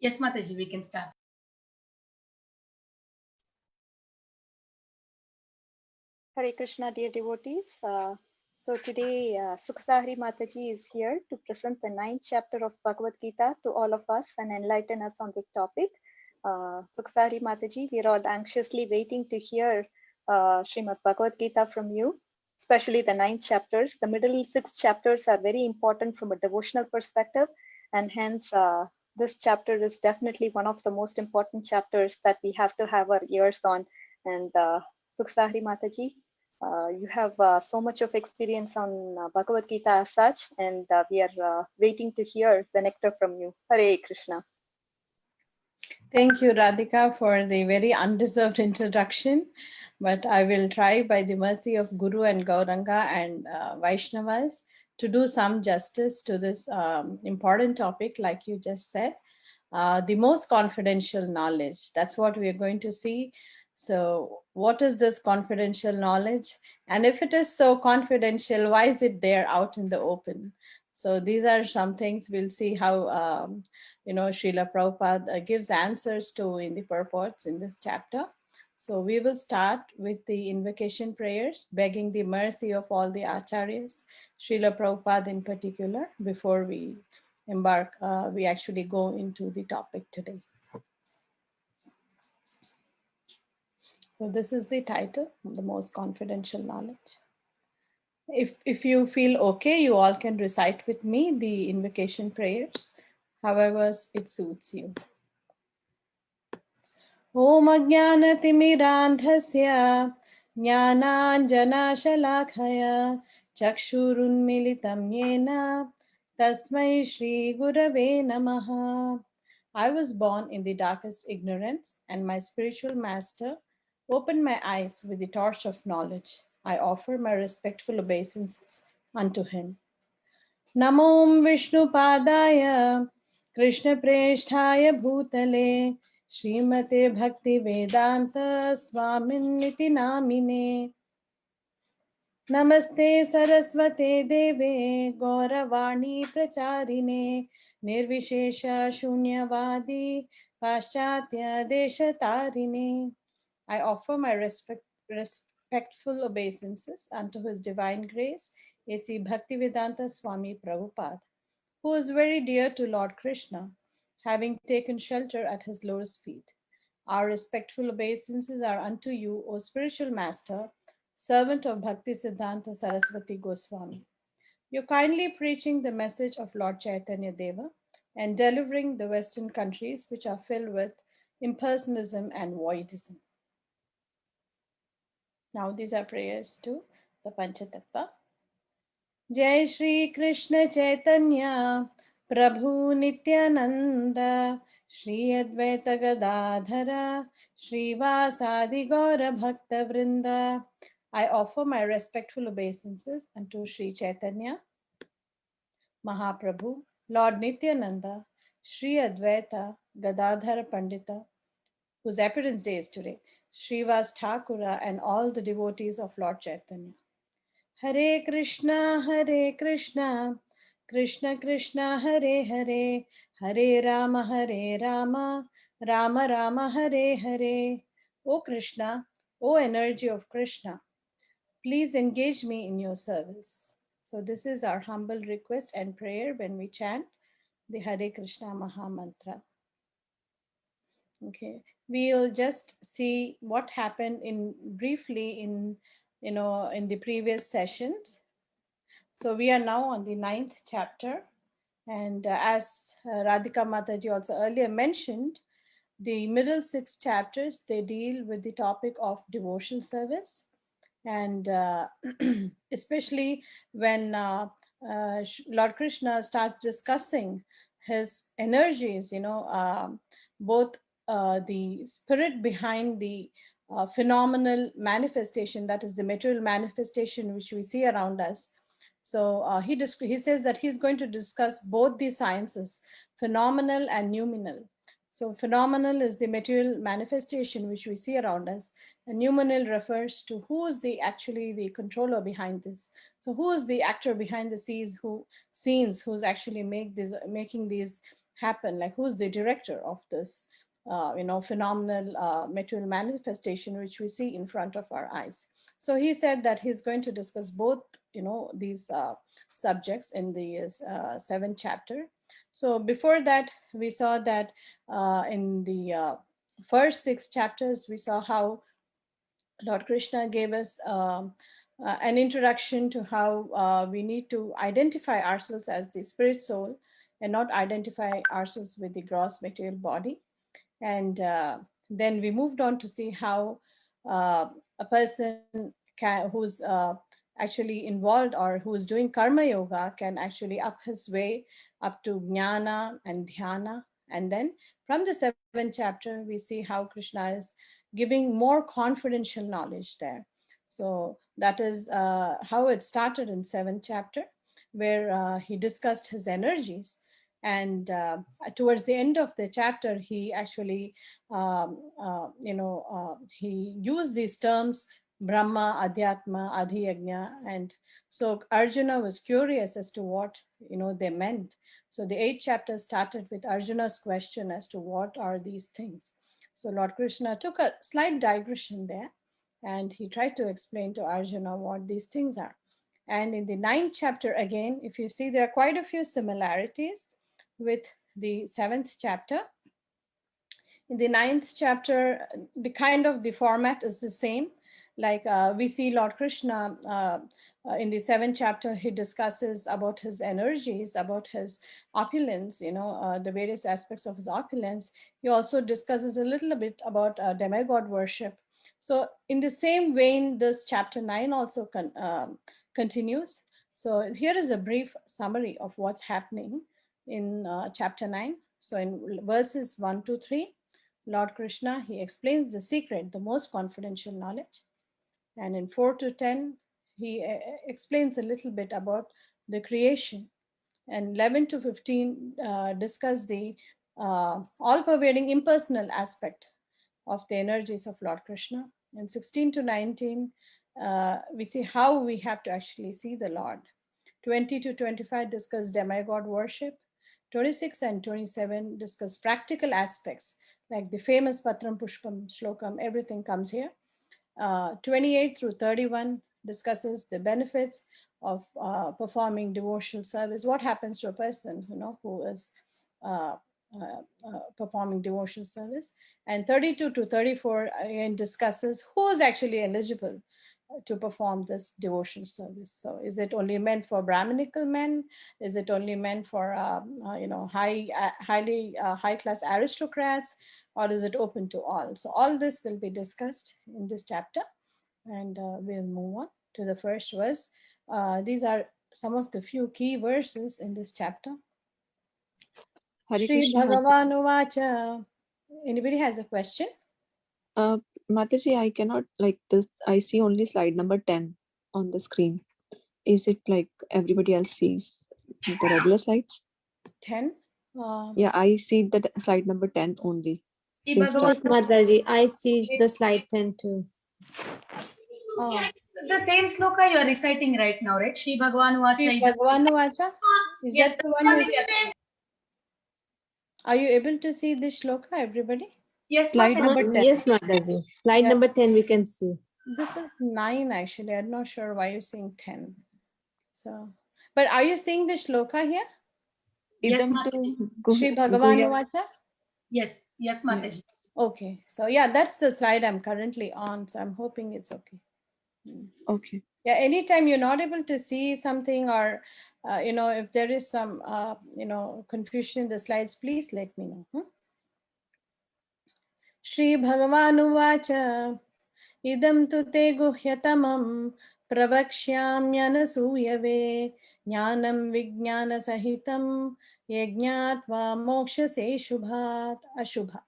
Yes, Mataji, we can start. Hare Krishna, dear devotees. So today, Sukhsahari Mataji is here to present the ninth chapter of Bhagavad Gita to all of us and enlighten us on this topic. Sukhsahari Mataji, we are all anxiously waiting to hear Srimad Bhagavad Gita from you, especially the ninth chapters. The middle six chapters are very important from a devotional perspective, and hence this chapter is definitely one of the most important chapters that we have to have our ears on. And Sukhsahari Mataji, you have so much of experience on Bhagavad Gita as such, and we are waiting to hear the nectar from you. Hare Krishna. Thank you, Radhika, for the very undeserved introduction. But I will try, by the mercy of Guru and Gauranga and Vaishnavas, to do some justice to this important topic, like you just said. The most confidential knowledge. That's what we are going to see. So, what is this confidential knowledge? And if it is so confidential, why is it there out in the open? So, these are some things we'll see how, Srila Prabhupada gives answers to in the purports in this chapter. So, we will start with the invocation prayers, begging the mercy of all the acharyas, Srila Prabhupada in particular, before we actually go into the topic today. So this is the title, the most confidential knowledge. If you feel okay, you all can recite with me the invocation prayers, however it suits you. Om Ajnanatimirandhasya Jnananjanashalakaya Chakshurunmilitam Yena Tasmai Shri Gurave Namaha. I was born in the darkest ignorance, and my spiritual master opened my eyes with the torch of knowledge. I offer my respectful obeisances unto him. Namo Vishnu Padaya Krishna Preshthaya Bhutale Srimate Bhakti Vedanta Swaminiti Namine Namaste Saraswate Deve Gauravani Pracharine Nirvishesha Shunyavadi Paschatya Deshatarine. I offer my respectful obeisances unto His Divine Grace, A.C. Bhaktivedanta Swami Prabhupada, who is very dear to Lord Krishna, having taken shelter at his lotus feet. Our respectful obeisances are unto you, O spiritual master, servant of Bhakti Siddhanta Saraswati Goswami. You're kindly preaching the message of Lord Chaitanya Deva and delivering the Western countries which are filled with impersonalism and voidism. Now these are prayers to the Panchatattva. Jai Shri Krishna Chaitanya Prabhu Nityananda Shri Advaita Gadadhara Shri Vasadi Gaura Bhakta Vrinda. I offer my respectful obeisances unto Shri Chaitanya Mahaprabhu, Lord Nityananda, Shri Advaita Gadadhara Pandita, whose appearance day is today, Srivas Thakura, and all the devotees of Lord Chaitanya. Hare Krishna, Krishna Krishna, Hare Hare, Hare Rama, Rama Rama, Hare Hare. O Krishna, O energy of Krishna, please engage me in your service. So this is our humble request and prayer when we chant the Hare Krishna Maha Mantra. Okay, we'll just see what happened in briefly in the previous sessions. So we are now on the ninth chapter, and as Radhika Mataji also earlier mentioned, the middle six chapters, they deal with the topic of devotional service, and especially when Lord Krishna starts discussing his energies, both the spirit behind the phenomenal manifestation, that is the material manifestation which we see around us. So he says that he's going to discuss both the sciences, phenomenal and noumenal. So phenomenal is the material manifestation which we see around us, and noumenal refers to who is actually the controller behind this. So who is the actor behind the scenes who's actually making these happen? Like, who's the director of this, phenomenal material manifestation which we see in front of our eyes? So he said that he's going to discuss both, these subjects in the seventh chapter. So before that, we saw that in the first 6 chapters, we saw how Lord Krishna gave us an introduction to how we need to identify ourselves as the spirit soul and not identify ourselves with the gross material body. And then we moved on to see how a person who's actually involved or who is doing karma yoga can actually up his way up to jnana and dhyana. And then from the seventh chapter, we see how Krishna is giving more confidential knowledge there. So that is how it started in seventh chapter, where he discussed his energies. And towards the end of the chapter, he actually, he used these terms, Brahma, Adhyatma, Adhiyagnya. And so Arjuna was curious as to what, they meant. So the 8th chapter started with Arjuna's question as to what are these things. So Lord Krishna took a slight digression there, and he tried to explain to Arjuna what these things are. And in the 9th chapter, again, if you see, there are quite a few similarities with the 7th chapter. In the 9th chapter, the kind of the format is the same. Like we see Lord Krishna in the 7th chapter, he discusses about his energies, about his opulence, the various aspects of his opulence. He also discusses a little bit about demigod worship. So in the same vein, this chapter 9 also continues. So here is a brief summary of what's happening in chapter 9. So in verses 1 to 3, Lord Krishna, he explains the secret, the most confidential knowledge. And in 4 to 10, he explains a little bit about the creation. And 11 to 15 discuss the all-pervading impersonal aspect of the energies of Lord Krishna. And 16 to 19, we see how we have to actually see the Lord. 20 to 25 discuss demigod worship. 26 and 27 discuss practical aspects, like the famous Patram Pushpam Shlokam, everything comes here. 28 through 31 discusses the benefits of performing devotional service. What happens to a person, who is performing devotional service. And 32 to 34 again discusses who is actually eligible to perform this devotional service. So is it only meant for Brahminical men? Is it only meant for high class aristocrats, or is it open to all? So all this will be discussed in this chapter, and we'll move on to the first verse. These are some of the few key verses in this chapter. Shri Bhagavan Uvacha. Anybody has a question? Mataji, I cannot like this. I see only slide number 10 on the screen. Is it like everybody else sees the regular slides? 10? Yeah, I see the slide number 10 only. Yes, Mataji, I see the slide 10 too. The same sloka you are reciting right now, right? Shri Bhagavan Uvacha. Shri Bhagavan Uvacha? Is Yes, that the one? Are you able to see this shloka, everybody? Yes, slide Mataji. number 10. Yes, Mataji. Slide Yeah. number 10 we can see. This is 9 actually. I'm not sure why you're saying 10. So, but are you seeing the shloka here? Yes, Idam Mataji. tu Shri Bhagavan Uvacha? Yes, yes, Mataji. Okay. So yeah, that's the slide I'm currently on. So I'm hoping it's okay. Okay. Yeah, anytime you're not able to see something, or if there is some confusion in the slides, please let me know. Shri Bhagavan Uvacha idam tu te guhyatamam pravakshyamyanasuyave jnanam vijnana sahitam yajnatva mokshase shubhat ashubhat.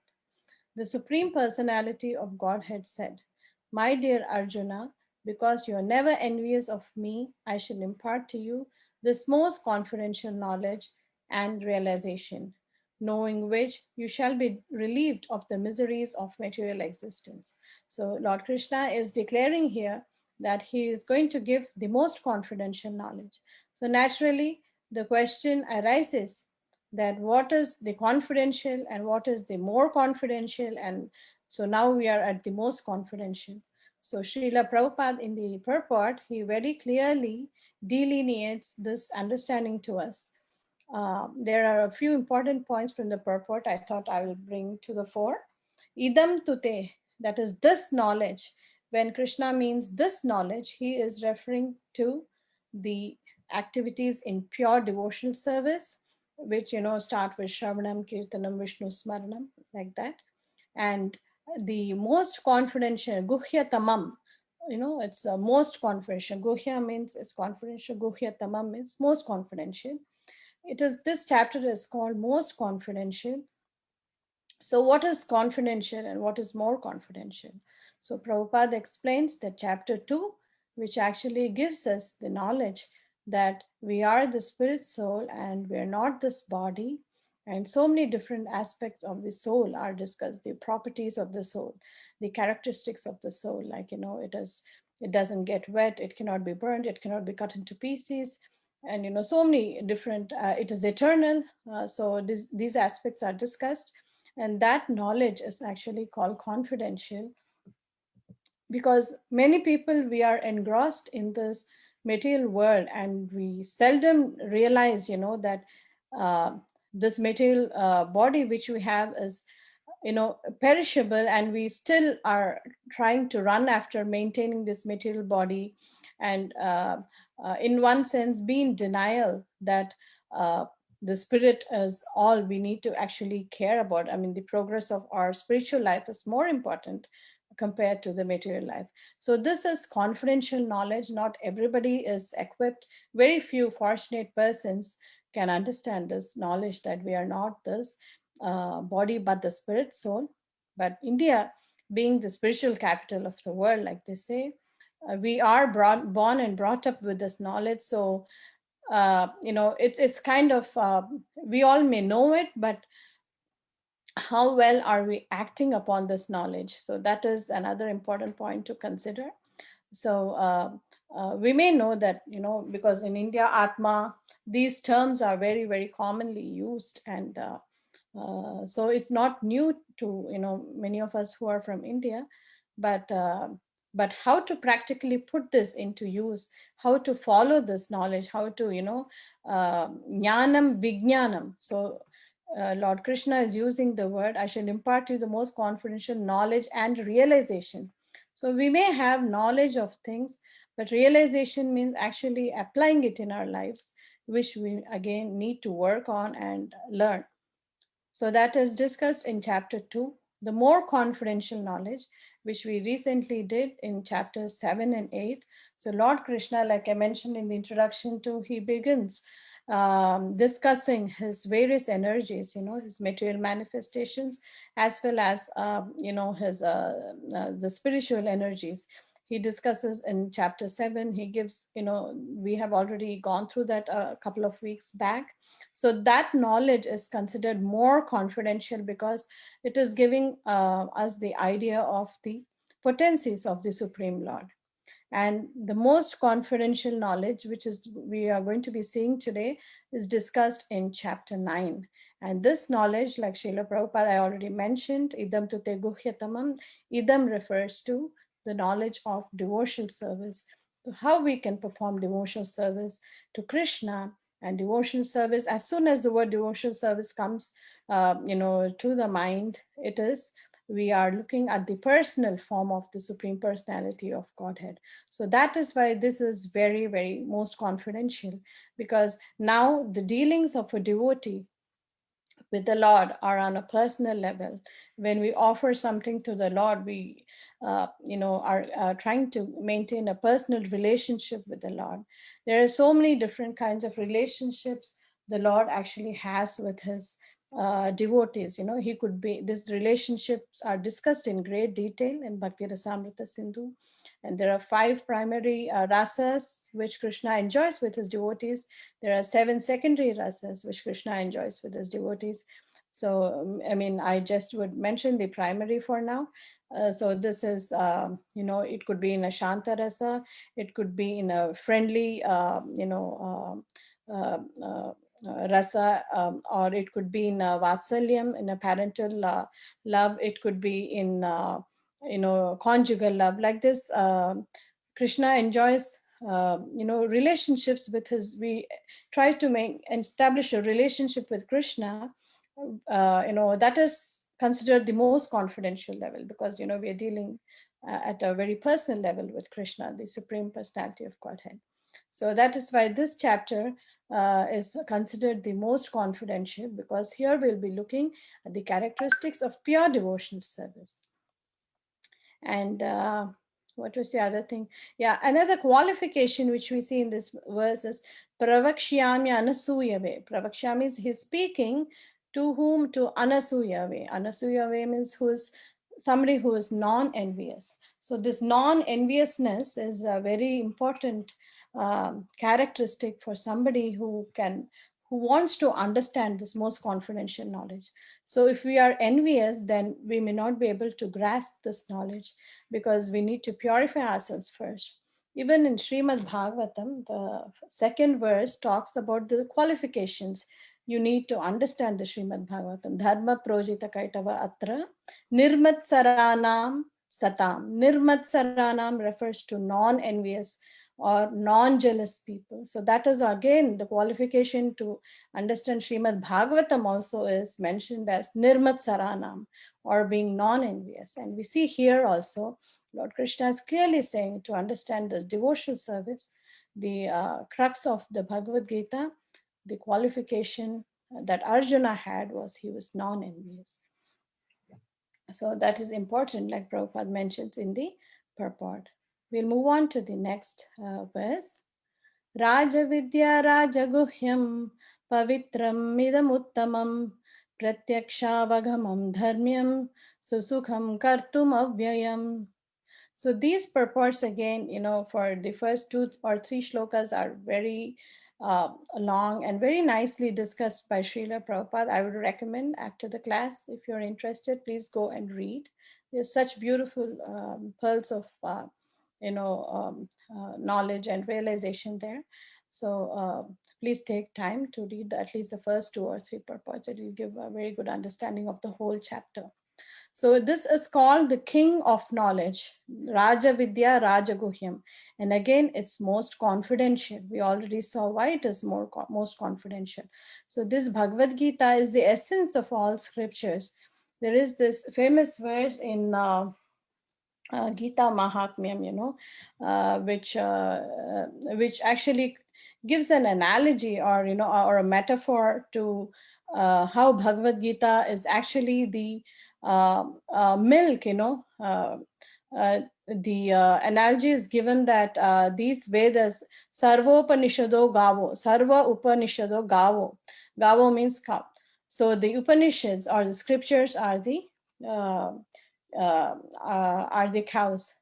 The Supreme Personality of Godhead said, "My dear Arjuna, because you are never envious of me, I shall impart to you this most confidential knowledge and realization, knowing which you shall be relieved of the miseries of material existence." So Lord Krishna is declaring here that he is going to give the most confidential knowledge. So naturally, the question arises that what is the confidential and what is the more confidential. And so now we are at the most confidential. So Srila Prabhupada in the purport, he very clearly delineates this understanding to us. There are a few important points from the purport I thought I will bring to the fore. Idam tute, that is this knowledge. When Krishna means this knowledge, he is referring to the activities in pure devotional service, which start with Shravanam, Kirtanam, Vishnu Smaranam, like that. And the most confidential, Guhya Tamam, it's most confidential. Guhya means it's confidential, Guhya Tamam means most confidential. This chapter is called most confidential. So what is confidential and what is more confidential? So Prabhupada explains that chapter 2, which actually gives us the knowledge that we are the spirit soul and we're not this body. And so many different aspects of the soul are discussed, the properties of the soul, the characteristics of the soul, like, it doesn't get wet, it cannot be burned, it cannot be cut into pieces. And, so many different, it is eternal. So these aspects are discussed. And that knowledge is actually called confidential, because many people, we are engrossed in this material world and we seldom realize that this material body which we have is perishable, and we still are trying to run after maintaining this material body, and in one sense be in denial that the spirit is all we need to actually care about. I mean, the progress of our spiritual life is more important compared to the material life. So this is confidential knowledge. Not everybody is equipped. Very few fortunate persons can understand this knowledge, that we are not this body but the spirit soul. But India, being the spiritual capital of the world, like they say, we are born and brought up with this knowledge. So it's kind of we all may know it, but how well are we acting upon this knowledge? So that is another important point to consider. So we may know that, because in India, Atma, these terms are very, very commonly used. And so it's not new to, many of us who are from India, but how to practically put this into use, how to follow this knowledge, how to, jnanam vijnanam. So Lord Krishna is using the word, I shall impart to you the most confidential knowledge and realization. So we may have knowledge of things, but realization means actually applying it in our lives, which we again need to work on and learn. So that is discussed in chapter 2. The more confidential knowledge, which we recently did in chapters 7 and 8. So Lord Krishna, like I mentioned in the introduction to, he begins discussing his various energies, his material manifestations, as well as, his the spiritual energies. He discusses in chapter 7, he gives, we have already gone through that a couple of weeks back. So that knowledge is considered more confidential because it is giving us the idea of the potencies of the Supreme Lord. And the most confidential knowledge, which is we are going to be seeing today, is discussed in chapter 9. And this knowledge, like Srila Prabhupada, I already mentioned, idam tute guhyatamam, idam refers to the knowledge of devotional service, to how we can perform devotional service to Krishna. And devotional service, as soon as the word devotional service comes, to the mind, it is, we are looking at the personal form of the Supreme Personality of Godhead. So that is why this is very, very most confidential, because now the dealings of a devotee with the Lord are on a personal level. When we offer something to the Lord, we are trying to maintain a personal relationship with the Lord. There are so many different kinds of relationships the Lord actually has with his devotees. He could be, these relationships are discussed in great detail in Bhakti Rasamrita Sindhu. And there are 5 primary rasas which Krishna enjoys with his devotees. There are 7 secondary rasas which Krishna enjoys with his devotees. So, I just would mention the primary for now. So this is, it could be in a Shanta rasa, it could be in a friendly, rasa, or it could be in vatsalyam, in a parental love. It could be in conjugal love. Like this, Krishna enjoys relationships with his. We try to make and establish a relationship with Krishna. That is considered the most confidential level, because we are dealing at a very personal level with Krishna, the Supreme Personality of Godhead. So that is why this chapter is considered the most confidential, because here we'll be looking at the characteristics of pure devotional service. And what was the other thing? Yeah, another qualification which we see in this verse is Pravakshyami Anasuyave. Pravakshyami is he's speaking to whom? To Anasuyave. Anasuyave means who is somebody who is non-envious. So this non-enviousness is a very important characteristic for somebody who wants to understand this most confidential knowledge. So if we are envious, then we may not be able to grasp this knowledge, because we need to purify ourselves first. Even in Srimad Bhagavatam, the second verse talks about the qualifications. You need to understand the Srimad Bhagavatam. Dharma projita kaitava atra nirmatsaranam satam. Nirmatsaranam refers to non-envious or non-jealous people. So that is again the qualification to understand Srimad Bhagavatam also is mentioned as Nirmatsaranam, or being non-envious. And we see here also Lord Krishna is clearly saying, to understand this devotional service, the crux of the Bhagavad Gita, the qualification that Arjuna had was he was non-envious. So that is important, like Prabhupada mentions in the purport. We'll move on to the next verse. Raja Vidya Raja Guhyam Pavitram Idamuttamam Pratyaksha Dharmyam Susukham Kartum Avyayam. So these purports again, for the first 2 or 3 shlokas are very long and very nicely discussed by Srila Prabhupada. I would recommend after the class, if you're interested, please go and read. There's such beautiful pearls of knowledge and realization there. So please take time to read at least the first 2 or 3 purports. It will give a very good understanding of the whole chapter. So this is called the king of knowledge, Raja Vidya Raja Guhyam. And again, it's most confidential. We already saw why it is most confidential. So this Bhagavad Gita is the essence of all scriptures. There is this famous verse in Gita Mahatmyam, which actually gives an analogy or a metaphor to how Bhagavad Gita is actually the milk. The analogy is given that these Vedas, Sarvopanishado Gavo, Sarva Upanishado Gavo. Gavo means cow. So the Upanishads or the scriptures are the cows.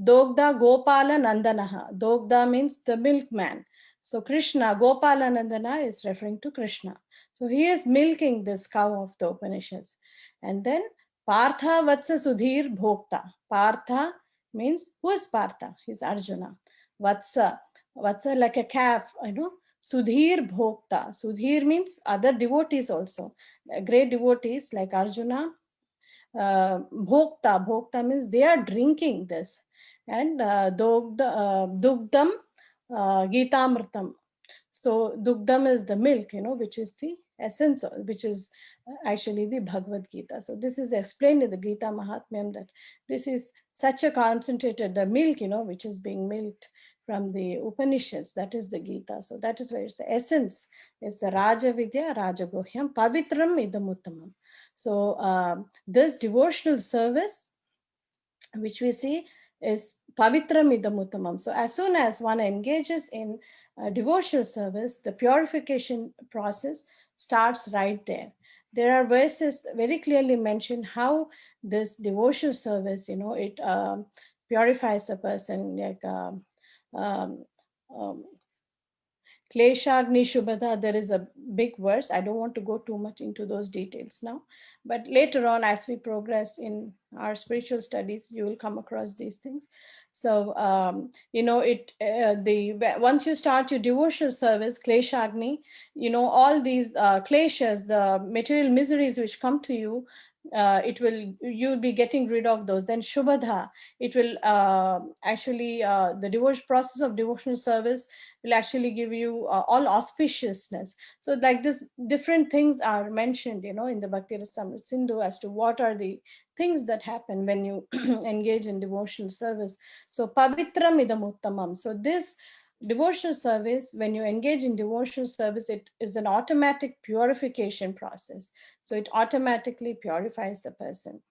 Dogda Gopala Nandanaha. Dogda means the milkman. So Krishna, Gopala Nandana is referring to Krishna. So he is milking this cow of the Upanishads. And then Partha Vatsa Sudhir Bhokta. Partha means, who is Partha? He's Arjuna. Vatsa like a calf, Sudhir Bhokta. Sudhir means other devotees also. Great devotees like Arjuna. Bhokta means they are drinking this. And Dugdam Gitamritam. So Dugdam is the milk, which is the essence, which is actually the Bhagavad Gita. So this is explained in the Gita Mahatmyam that this is such a concentrated milk, which is being milked from the Upanishads. That is the Gita. So that is where it's the essence. It's the Raja Vidya Raja Guhyam Pavitram Idamuttamam. So this devotional service, which we see, is Pavitram Idamuttamam. So as soon as one engages in devotional service, the purification process starts right there. There are verses very clearly mention how this devotional service, it purifies a person, like Kleshagni Shubhada. There is a big verse. I don't want to go too much into those details now, but later on, as we progress in our spiritual studies, you will come across these things. So once you start your devotional service, kleshagni, all these kleshas, the material miseries which come to you, you'll be getting rid of those. Then shubhadha, it will the devotion process of devotional service will actually give you all auspiciousness. So like this, different things are mentioned, in the Bhakti Rasamrita Sindhu as to what are the things that happen when you engage in devotional service. So pavitram idam uttamam. So this devotional service, when you engage in devotional service, it is an automatic purification process. So it automatically purifies the person.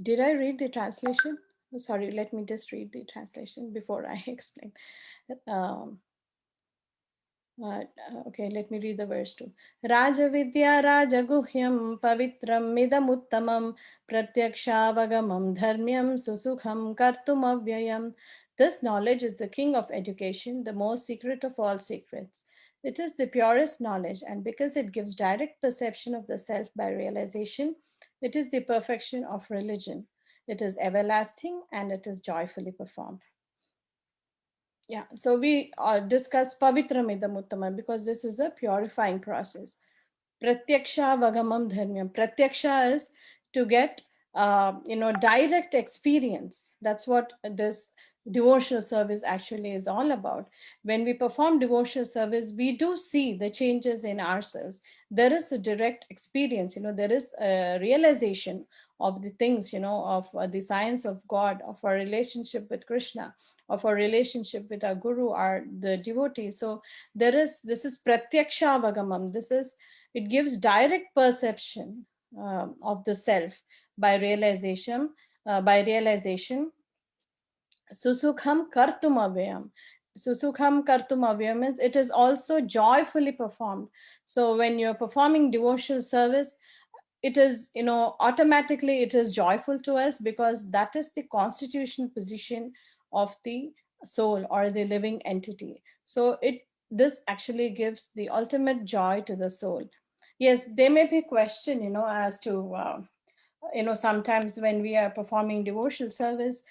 Did I read the translation? Oh, sorry, let me just read the translation before I explain. Okay, let me read the verse too. Rajavidya Rajaguhyam Pavitram Midamuttamam Pratyakshaavagamam Dharmyam Susukham Kartum Avyayam. This knowledge is the king of education, the most secret of all secrets. It is the purest knowledge, and because it gives direct perception of the self by realization, it is the perfection of religion. It is everlasting and it is joyfully performed. Yeah, so we discuss Pavitram Idam Uttamam because this is a purifying process. Pratyaksha Vagamam Dharmyam. Pratyaksha is to get, direct experience. That's what this devotional service actually is all about. When we perform devotional service, we do see the changes in ourselves. There is a direct experience, there is a realization of the things, of the science of God, of our relationship with Krishna, of our relationship with our guru, our the devotee. So this is pratyaksha vagamam. It gives direct perception of the self by realization. Susukham kartum avyam. Susukham kartum avyam means it is also joyfully performed. So when you're performing devotional service, it is, automatically it is joyful to us because that is the constitutional position of the soul or the living entity. So this actually gives the ultimate joy to the soul. Yes, there may be a question, as to, sometimes when we are performing devotional service,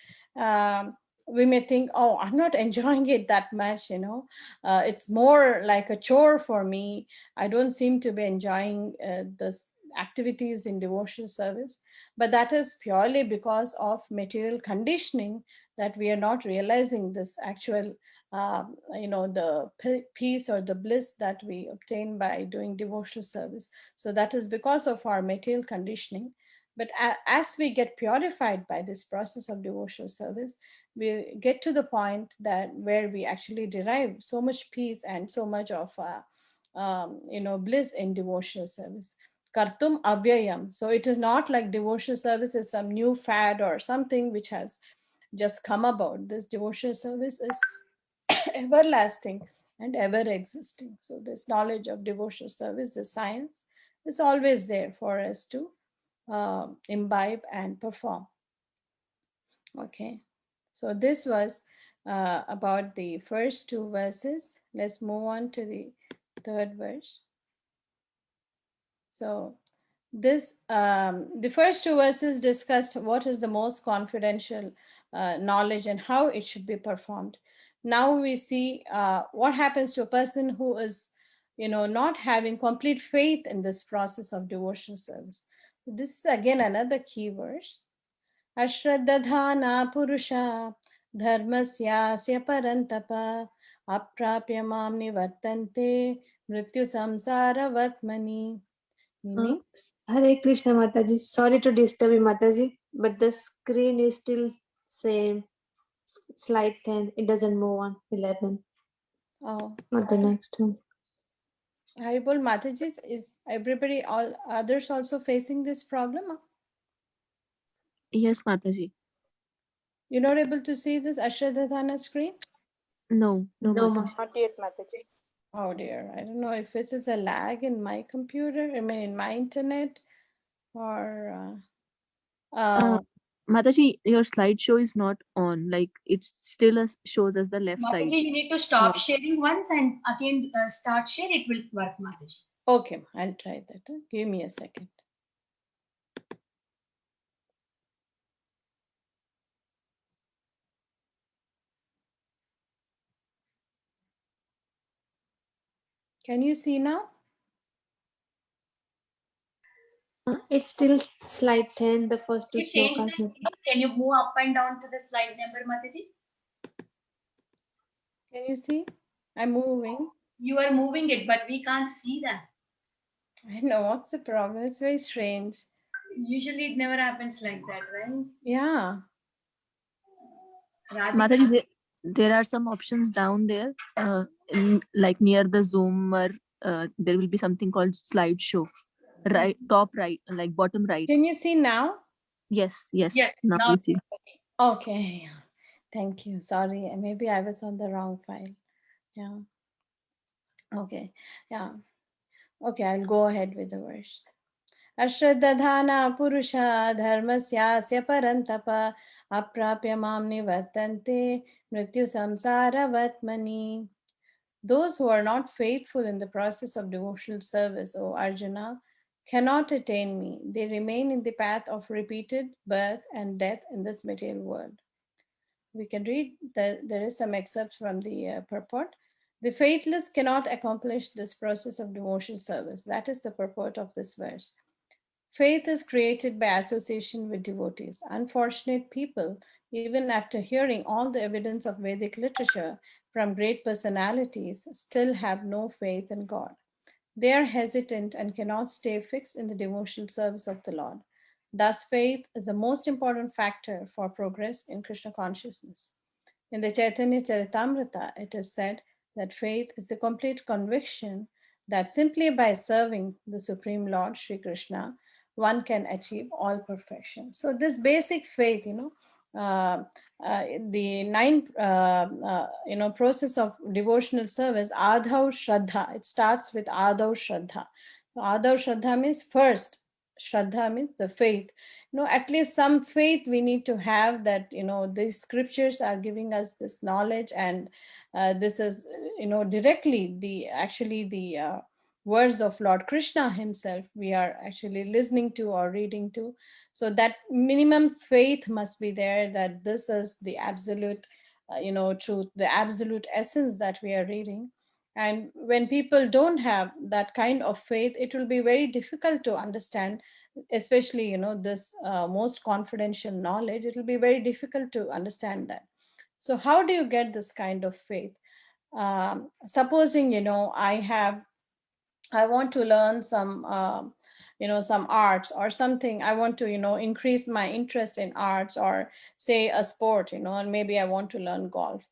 we may think, oh, I'm not enjoying it that much, it's more like a chore for me. I don't seem to be enjoying this activities in devotional service. But that is purely because of material conditioning, that we are not realizing this actual the peace or the bliss that we obtain by doing devotional service. So that is because of our material conditioning. But as we get purified by this process of devotional service, we get to the point that where we actually derive so much peace and so much of bliss in devotional service. Kartum avyayam. So it is not like devotional service is some new fad or something which has just come about. This devotional service is everlasting and ever existing. So this knowledge of devotional service, the science, is always there for us to imbibe and perform. Okay, so this was about the first two verses. Let's move on to the third verse. So the first two verses discussed what is the most confidential knowledge and how it should be performed. Now we see what happens to a person who is, not having complete faith in this process of devotional service. So this is again another key verse. Ashraddhana purusha dharmasyasya parantapa aprapya mam nivartante mrityu samsara vatmani. Meaning? Hare Krishna Mataji. Sorry to disturb you, Mataji, but the screen is still same. Slide 10. It doesn't move on 11. Oh, Not the next one. Haribol Mataji, is everybody, all others also facing this problem? Yes, Mataji. You're not able to see this Ashradhana screen? No, No, Mataji. Not yet, Mataji. Oh dear, I don't know if it is a lag in my computer, in my internet, or Mataji, your slideshow is not on. Like it's still shows as the left side. Mataji, you need to stop Yeah. sharing once and again start share. It will work, Mataji. Okay, I'll try that. Give me a second. Can you see now? It's still slide 10, the first two You change slokas. the screen. Can you move up and down to the slide number, Mataji? Can you see? I'm moving. You are moving it, but we can't see that. I know what's the problem. It's very strange. Usually it never happens like that, right? Yeah. Radhika? Mataji, there are some options down there, like near the zoomer. There will be something called slideshow. Right, top right, like bottom right. Can you see now? Yes, yes. Yes, Now now we see. Okay. Thank you. Sorry. Maybe I was on the wrong file. Yeah. Okay. Yeah. Okay. I'll go ahead with the verse. अश्रद्धधाना पुरुषा धर्मस्यास्य परन्तप अप्राप्य मां निवर्तन्ते मृत्यु संसारवत्मनि. Those who are not faithful in the process of devotional service, O Arjuna, cannot attain me. They remain in the path of repeated birth and death in this material world. We can read, there is some excerpts from the purport. The faithless cannot accomplish this process of devotional service. That is the purport of this verse. Faith is created by association with devotees. Unfortunate people, even after hearing all the evidence of Vedic literature from great personalities, still have no faith in God. They are hesitant and cannot stay fixed in the devotional service of the Lord. Thus, faith is the most important factor for progress in Krishna consciousness. In the Chaitanya Charitamrita, it is said that faith is the complete conviction that simply by serving the Supreme Lord Sri Krishna, one can achieve all perfection. So, this basic faith, the nine, process of devotional service, Adhav Shraddha, it starts with Adhav Shraddha. So, Adhav Shraddha means first, Shraddha means the faith. At least some faith we need to have that, these scriptures are giving us this knowledge, and this is, directly the words of Lord Krishna himself we are actually listening to or reading to. So that minimum faith must be there, that this is the absolute truth, the absolute essence that we are reading. And when people don't have that kind of faith, it will be very difficult to understand, especially this most confidential knowledge. It will be very difficult to understand that. So how do you get this kind of faith? Supposing I want to learn some arts or something. I want to increase my interest in arts, or say a sport, and maybe I want to learn golf.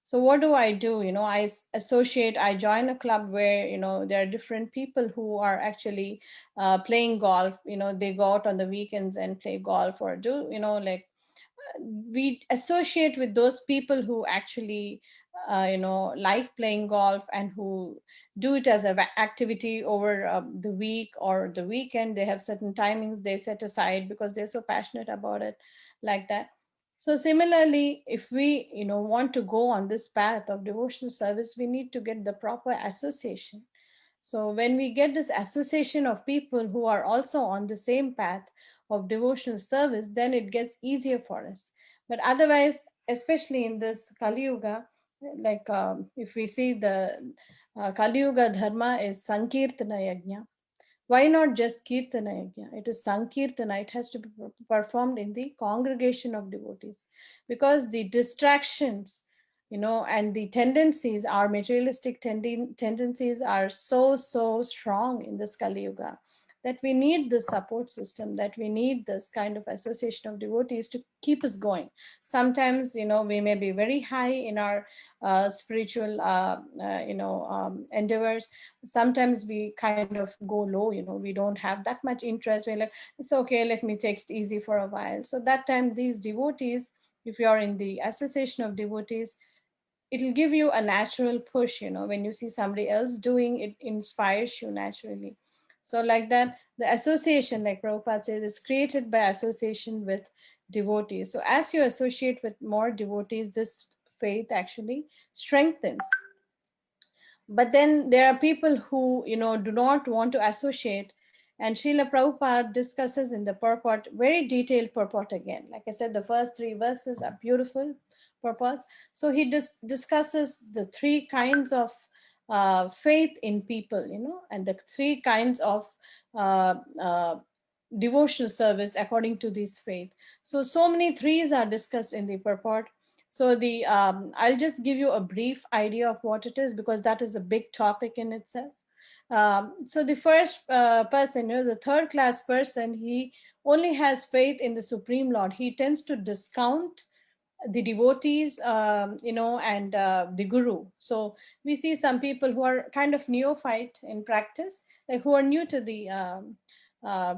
So what do? I join a club where there are different people who are actually playing golf. They go out on the weekends and play golf, or do like we associate with those people who actually like playing golf, and who do it as an activity over the week or the weekend. They have certain timings they set aside because they're so passionate about it, like that. So similarly, if we want to go on this path of devotional service, we need to get the proper association. So when we get this association of people who are also on the same path of devotional service, then it gets easier for us. But otherwise, especially in this Kali Yuga, like if we see the Kali Yuga dharma is Sankirtana Yajna. Why not just Kirtana Yajna? It is Sankirtana. It has to be performed in the congregation of devotees, because the distractions, and the tendencies, our materialistic tendencies are so strong in this Kali Yuga, that we need this support system, that we need this kind of association of devotees to keep us going. Sometimes, we may be very high in our spiritual, endeavors. Sometimes we kind of go low, we don't have that much interest. We're like, it's okay, let me take it easy for a while. So that time, these devotees, if you are in the association of devotees, it'll give you a natural push. When you see somebody else doing it, inspires you naturally. So like that, the association, like Prabhupada says, is created by association with devotees. So as you associate with more devotees, this faith actually strengthens. But then there are people who, do not want to associate. And Srila Prabhupada discusses in the purport, very detailed purport again. Like I said, the first 3 verses are beautiful purports. So he discusses the 3 kinds of faith in people, and the 3 kinds of uh, uh, devotional service according to this faith. So many threes are discussed in the purport. So the I'll just give you a brief idea of what it is, because that is a big topic in itself. So the first person, the 3rd class person, he only has faith in the Supreme Lord. He tends to discount the devotees, and the guru. So we see some people who are kind of neophyte in practice, like who are new to the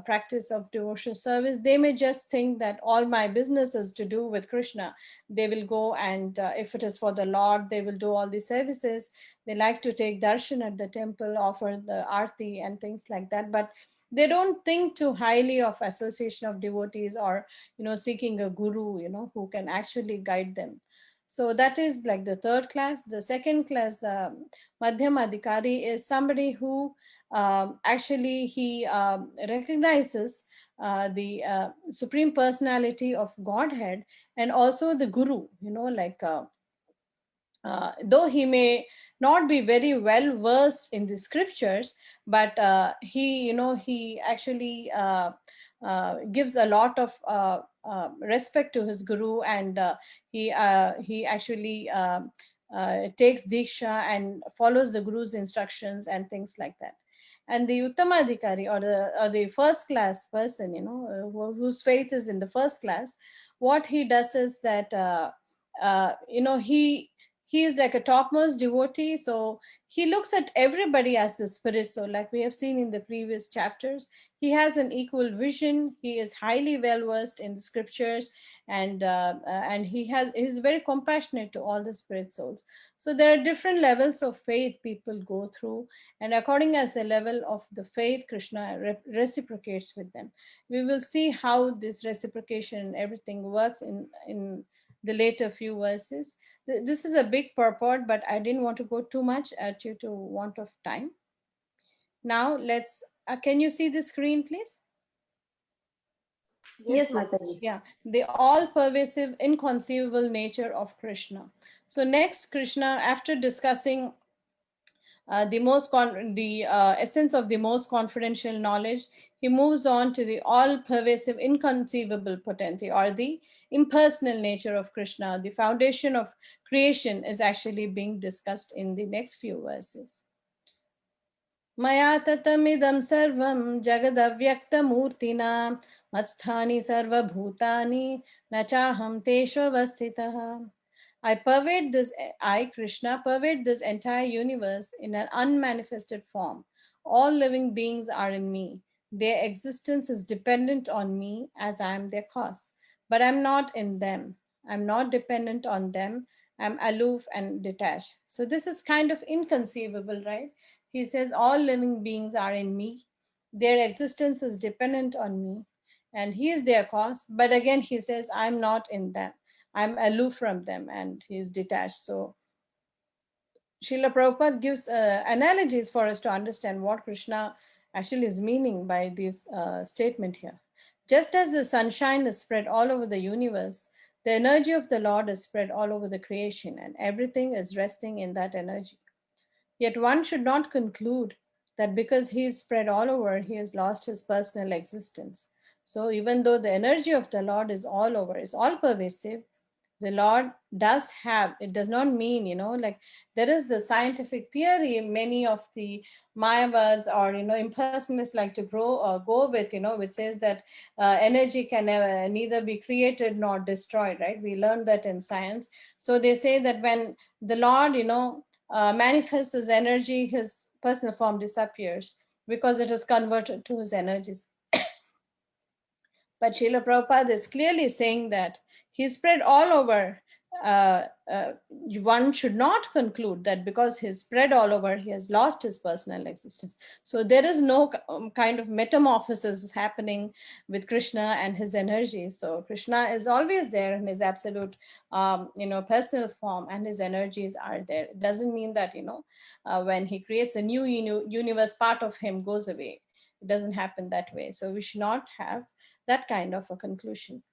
practice of devotional service. They may just think that all my business is to do with Krishna. They will go and if it is for the Lord, they will do all the services. They like to take darshan at the temple, offer the arti and things like that. But they don't think too highly of association of devotees, or seeking a guru, who can actually guide them. So that is like the 3rd class. The 2nd class, Madhyam Adhikari, is somebody who actually he recognizes the Supreme Personality of Godhead, and also the guru, though he may not be very well versed in the scriptures, but he actually gives a lot of respect to his guru, and he actually takes diksha and follows the guru's instructions and things like that. And the Uttamadhikari, or the 1st class person, whose faith is in the 1st class, what he does is that he is like a topmost devotee. So he looks at everybody as the spirit. So like we have seen in the previous chapters, he has an equal vision. He is highly well versed in the scriptures, and he is very compassionate to all the spirit souls. So there are different levels of faith people go through, and according as the level of the faith, Krishna reciprocates with them. We will see how this reciprocation and everything works in the later few verses. This is a big purport, but I didn't want to go too much due to want of time. Now let's, can you see the screen, please? Yes, Mataji. Yeah, the all-pervasive, inconceivable nature of Krishna. So next, Krishna, after discussing the essence of the most confidential knowledge, he moves on to the all-pervasive, inconceivable potency, or the impersonal nature of Krishna. The foundation of creation is actually being discussed in the next few verses. Maya tatamidam sarvam jagadyaktamurtina matsthani sarvabhutani nachaham teshvavastitah. I, Krishna, pervade this entire universe in an unmanifested form. All living beings are in me. Their existence is dependent on me as I am their cause. But I'm not in them. I'm not dependent on them. I'm aloof and detached. So this is kind of inconceivable, right? He says, all living beings are in me. Their existence is dependent on me. And he is their cause. But again, he says, I'm not in them. I'm aloof from them, and he's detached. So Srila Prabhupada gives analogies for us to understand what Krishna actually is meaning by this statement here. Just as the sunshine is spread all over the universe, the energy of the Lord is spread all over the creation, and everything is resting in that energy. Yet one should not conclude that because he is spread all over, he has lost his personal existence. So even though the energy of the Lord is all over, is all pervasive, the Lord does have, it does not mean, like there is the scientific theory, many of the Mayavads or, impersonalists like to go with, which says that energy can neither be created nor destroyed, right? We learned that in science. So they say that when the Lord, manifests his energy, his personal form disappears because it is converted to his energies. But Srila Prabhupada is clearly saying that he spread all over one should not conclude that because he's spread all over, he has lost his personal existence. So there is no kind of metamorphosis happening with Krishna and his energy. So Krishna is always there in his absolute, personal form, and his energies are there. It doesn't mean that, when he creates a new universe, part of him goes away. It doesn't happen that way. So we should not have that kind of a conclusion.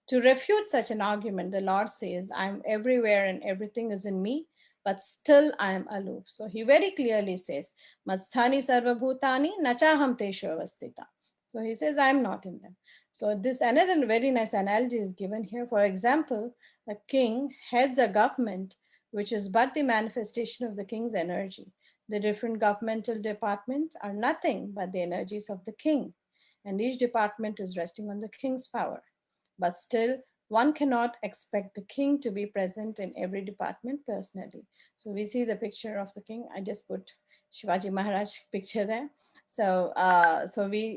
To refute such an argument, the Lord says, I'm everywhere and everything is in me, but still I am aloof. So he very clearly says, Matsthani sarvabhutani nachaham teshu avastita. So he says, I'm not in them. So this another very nice analogy is given here. For example, a king heads a government, which is but the manifestation of the king's energy. The different governmental departments are nothing but the energies of the king, and each department is resting on the king's power. But still, one cannot expect the king to be present in every department personally. So we see the picture of the king. I just put Shivaji Maharaj picture there. So,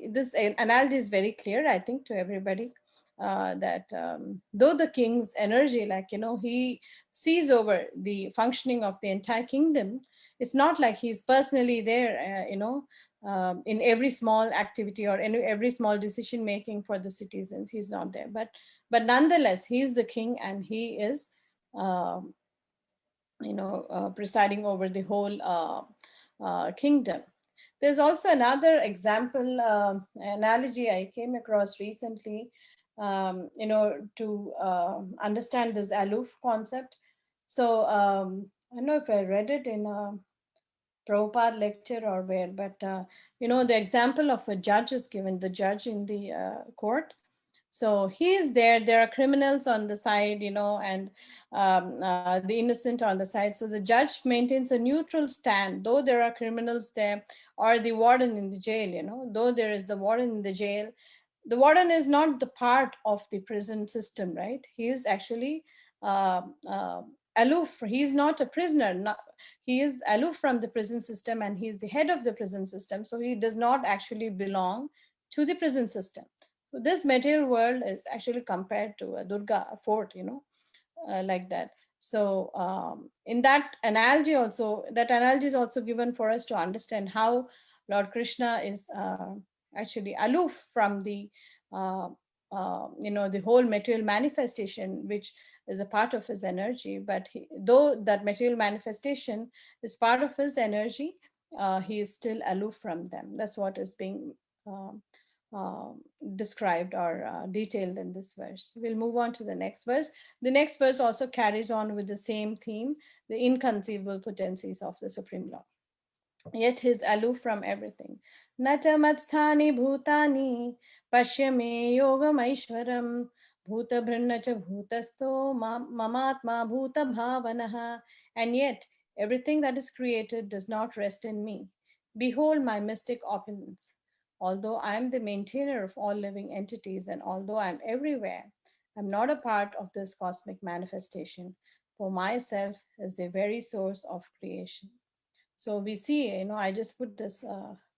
this analogy is very clear, I think, to everybody, that though the king's energy, he sees over the functioning of the entire kingdom, it's not like he's personally there, in every small activity or in every small decision making for the citizens. He's not there, but nonetheless, he is the king, and he is, presiding over the whole kingdom. There's also another example, analogy I came across recently, to understand this aloof concept. So I don't know if I read it in a Prabhupada lecture or where, but the example of a judge is given, the judge in the court. So he is there. There are criminals on the side, and the innocent on the side. So the judge maintains a neutral stand, though there are criminals there, or the warden in the jail. Though there is the warden in the jail, the warden is not the part of the prison system, right? He is actually uh, uh, aloof. He is not a prisoner. He is aloof from the prison system, and he is the head of the prison system. So he does not actually belong to the prison system. So this material world is actually compared to a Durga, a fort, like that. So in that analogy is also given for us to understand how Lord Krishna is actually aloof from the the whole material manifestation, which is a part of his energy. But though that material manifestation is part of his energy, he is still aloof from them. That's what is being um, described or detailed in this verse. We'll move on to the next verse. The next verse also carries on with the same theme, the inconceivable potencies of the Supreme Lord. Yet he is aloof from everything. Natamatstani bhutani pashyame yogam aishwaram bhuta bhrinacha bhutasto mamatma bhuta bhavanaha. And yet everything that is created does not rest in me. Behold my mystic opulence. Although I am the maintainer of all living entities, and although I am everywhere, I am not a part of this cosmic manifestation, for myself is the very source of creation. So we see, I just put this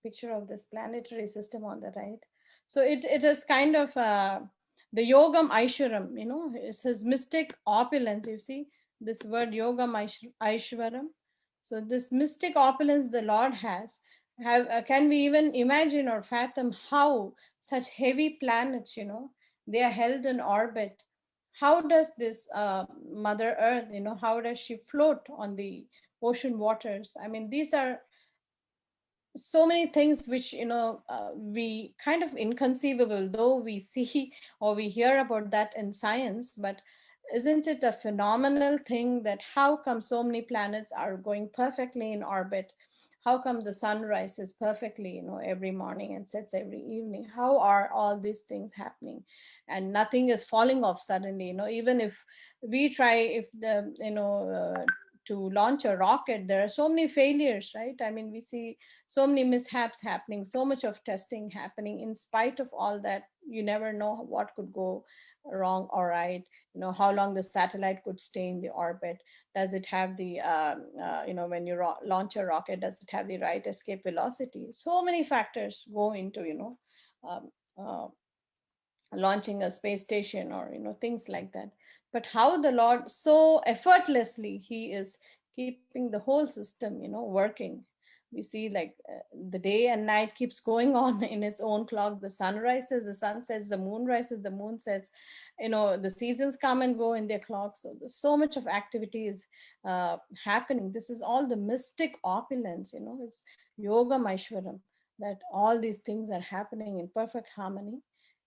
picture of this planetary system on the right. So it is kind of the Yogam Aishwaram, it's his mystic opulence. You see this word Yogam Aishwaram. So this mystic opulence the Lord has, can we even imagine or fathom how such heavy planets, they are held in orbit? How does this Mother Earth, how does she float on the ocean waters? I mean, these are so many things which we kind of inconceivable, though we see or we hear about that in science. But isn't it a phenomenal thing that how come so many planets are going perfectly in orbit? How come the sun rises perfectly every morning and sets every evening? How are all these things happening and nothing is falling off suddenly? Even if we try, if the to launch a rocket, there are so many failures, right? I mean, we see so many mishaps happening, so much of testing happening. In spite of all that, you never know what could go wrong or right. How long the satellite could stay in the orbit. Does it have the when you launch a rocket, does it have the right escape velocity? So many factors go into um, uh, launching a space station or things like that. but how the Lord so effortlessly he is keeping the whole system, working. We see like the day and night keeps going on in its own clock. The sun rises, the sun sets, the moon rises, the moon sets. The seasons come and go in their clock. So there's so much of activity is happening. This is all the mystic opulence. It's yoga maishwaram, that all these things are happening in perfect harmony.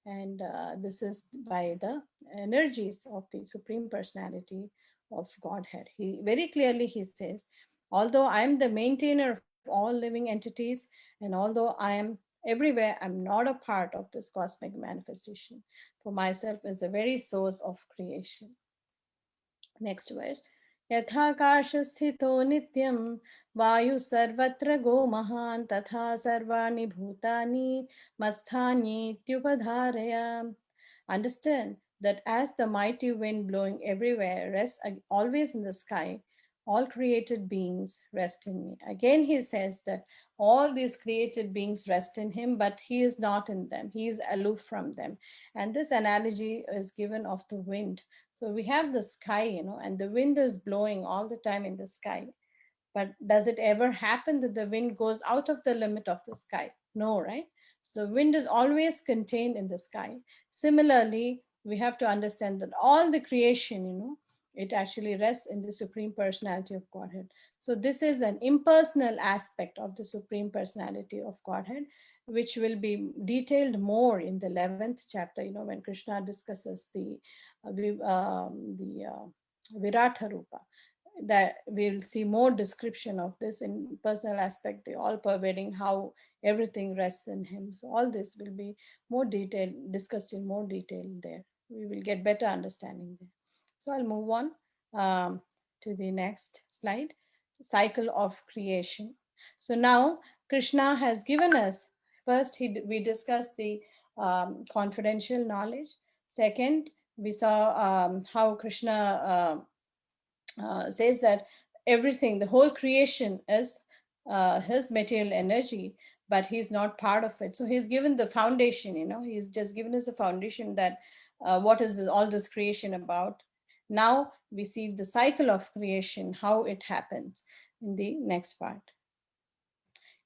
And this is by the energies of the Supreme Personality of Godhead. He very clearly he says, although I am the maintainer of all living entities, and although I am everywhere, I'm not a part of this cosmic manifestation. For myself is the very source of creation. Next verse. यथाकाशस्थितो नित्यं वायु सर्वत्र गो महान् तथा सर्वाणि भूतानि मत्स्थानीत्युपधारय. Understand that as the mighty wind blowing everywhere rests always in the sky, all created beings rest in me. Again, he says that all these created beings rest in him, but he is not in them. He is aloof from them. And this analogy is given of the wind. So we have the sky, and the wind is blowing all the time in the sky. But does it ever happen that the wind goes out of the limit of the sky? No, right? So the wind is always contained in the sky. Similarly, we have to understand that all the creation, it actually rests in the Supreme Personality of Godhead. So this is an impersonal aspect of the Supreme Personality of Godhead, which will be detailed more in the 11th chapter, when Krishna discusses the Virata Rupa. That we'll see more description of this in personal aspect, the all pervading, how everything rests in him. So all this will be more detailed, discussed in more detail there. We will get better understanding there. So I'll move on to the next slide. Cycle of creation. So now Krishna has given us, first we discussed the confidential knowledge. Second, we saw how Krishna says that everything, the whole creation is his material energy, but he's not part of it. So he's given the foundation, he's just given us a foundation that what is all this creation about. Now we see the cycle of creation, how it happens in the next part.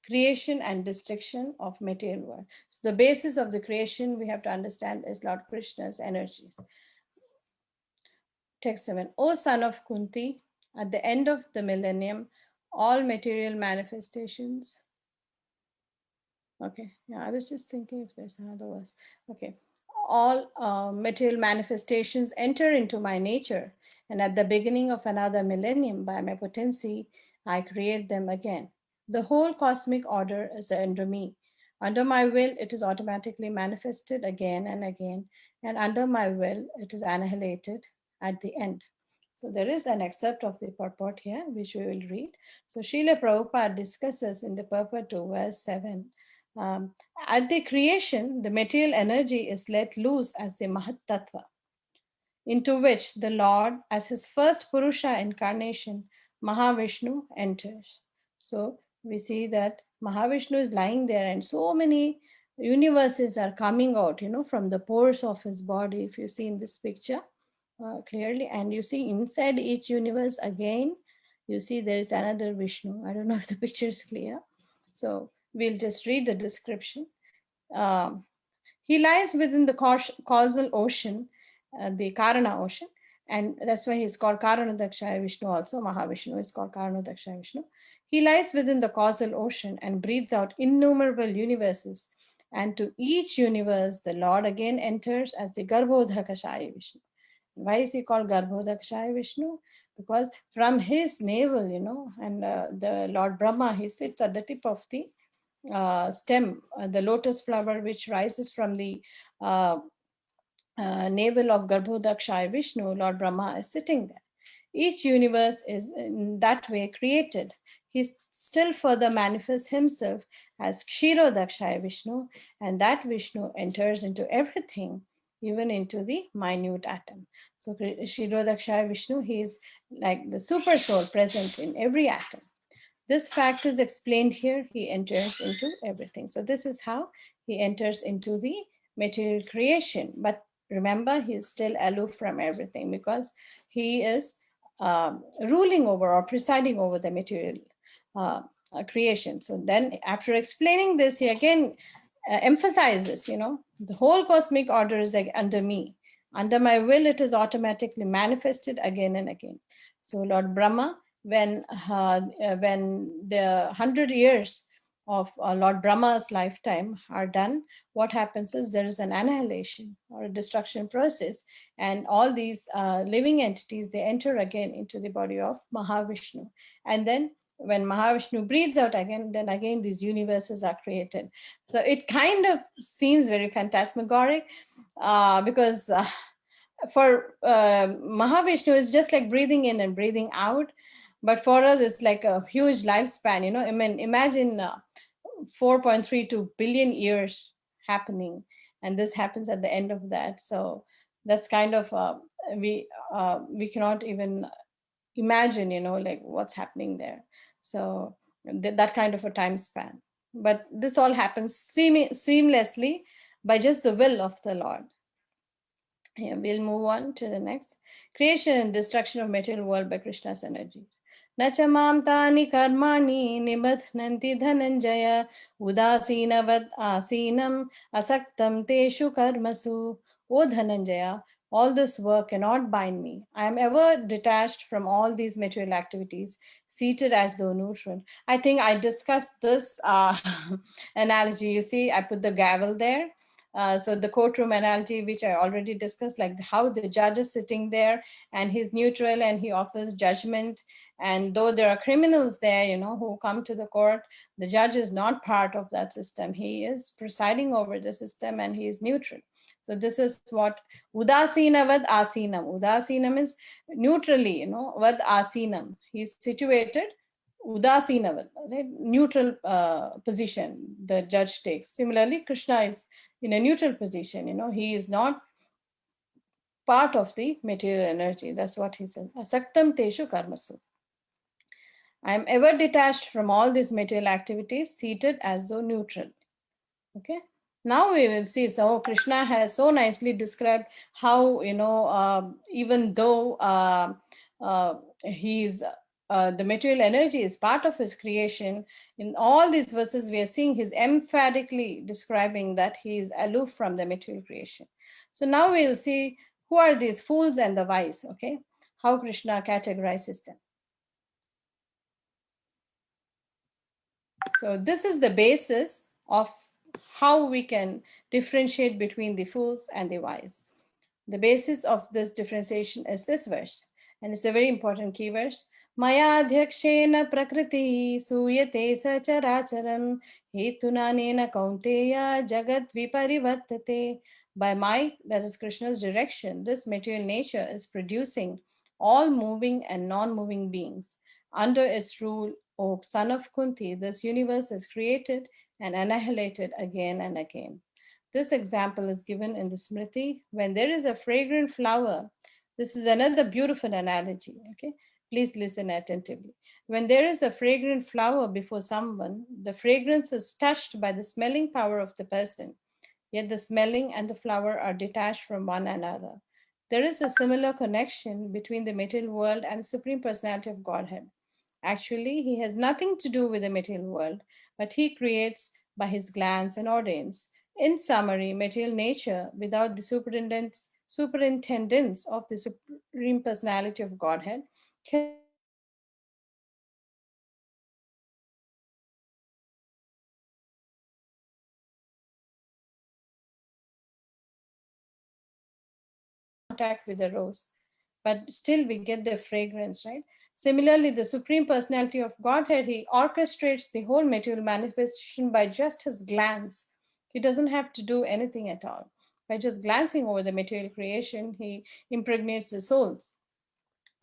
Creation and destruction of material world. So the basis of the creation we have to understand is Lord Krishna's energies. Text 7. O son of Kunti, at the end of the millennium, all material manifestations. Okay, yeah, I was just thinking if there's another verse. Okay, all material manifestations enter into my nature, and at the beginning of another millennium, by my potency, I create them again. The whole cosmic order is under me. Under my will, it is automatically manifested again and again, and under my will, it is annihilated at the end. So there is an excerpt of the purport here, which we will read. So Srila Prabhupada discusses in the purport to verse 7. At the creation, the material energy is let loose as the Mahat Tattva, into which the Lord, as his first Purusha incarnation, Mahavishnu, enters. So we see that Mahavishnu is lying there, and so many universes are coming out, from the pores of his body, if you see in this picture clearly. And you see inside each universe again, you see there is another Vishnu. I don't know if the picture is clear. So we'll just read the description. He lies within the causal ocean, the Karana ocean, and that's why he's called Karanodakshaya Vishnu also. Mahavishnu is called Karanodakshaya Vishnu. He lies within the causal ocean and breathes out innumerable universes. And to each universe, the Lord again enters as the Garbhodakashaya Vishnu. Why is he called Garbhodakshaya Vishnu? Because from his navel, and the Lord Brahma, he sits at the tip of the stem, the lotus flower which rises from the navel of Garbhodakshaya Vishnu. Lord Brahma is sitting there. Each universe is in that way created. He still further manifests himself as Kshirodakshaya Vishnu, and that Vishnu enters into everything, even into the minute atom. So Kshirodakshaya Vishnu, he is like the super soul present in every atom. This fact is explained here. He enters into everything. So this is how he enters into the material creation. But remember, he is still aloof from everything because he is ruling over or presiding over the material creation. So then after explaining this, he again emphasizes, the whole cosmic order is like under me. Under my will, it is automatically manifested again and again. So Lord Brahma, when the 100 years of Lord Brahma's lifetime are done, what happens is there is an annihilation or a destruction process, and all these living entities, they enter again into the body of Mahavishnu. And then when Mahavishnu breathes out again, then again these universes are created. So it kind of seems very phantasmagoric because for Mahavishnu, it's just like breathing in and breathing out. But for us, it's like a huge lifespan. I mean, imagine 4.32 billion years happening, and this happens at the end of that. So that's kind of we cannot even imagine, like what's happening there. So that kind of a time span. But this all happens seamlessly by just the will of the Lord. Yeah, we'll move on to the next. Creation and destruction of material world by Krishna's energies. Nachamam tani karmani nibadhnanti dhananjaya udasinavad asinam asaktam teshu karmasu. O Dhananjaya, all this work cannot bind me. I am ever detached from all these material activities, seated as though neutral. I think I discussed this analogy. You see, I put the gavel there. So the courtroom analogy, which I already discussed, like how the judge is sitting there and he's neutral and he offers judgment. And though there are criminals there, who come to the court, the judge is not part of that system. He is presiding over the system and he is neutral. So this is what Udasinavad Asinam. Udasinam is neutrally, Vad Asinam. He's situated Udasinavad, right? Neutral position the judge takes. Similarly, Krishna is in a neutral position. He is not part of the material energy. That's what he said. Asaktam teshu karmasu. I am ever detached from all these material activities, seated as though neutral. Okay. Now we will see. So Krishna has so nicely described how, even though he's the material energy is part of his creation, in all these verses we are seeing he's emphatically describing that he is aloof from the material creation. So now we'll see who are these fools and the wise, okay? How Krishna categorizes them. So this is the basis of how we can differentiate between the fools and the wise. The basis of this differentiation is this verse, and it's a very important key verse. Maya adhyakshena prakriti suyate sacharacharam hetunanena kaunteya jagat viparivartate. By my, that is Krishna's direction, this material nature is producing all moving and non-moving beings. Under its rule, O son of Kunti, this universe is created and annihilated again and again. This example is given in the Smriti when there is a fragrant flower. This is another beautiful analogy. Okay, please listen attentively. When there is a fragrant flower before someone, the fragrance is touched by the smelling power of the person, yet the smelling and the flower are detached from one another. There is a similar connection between the material world and the Supreme Personality of Godhead. Actually, he has nothing to do with the material world, but he creates by his glance and ordains. In summary, material nature, without the superintendence of the Supreme Personality of Godhead, cannot contact with the rose, but still we get the fragrance, right? Similarly, the Supreme Personality of Godhead, he orchestrates the whole material manifestation by just his glance. He doesn't have to do anything at all. By just glancing over the material creation, he impregnates the souls.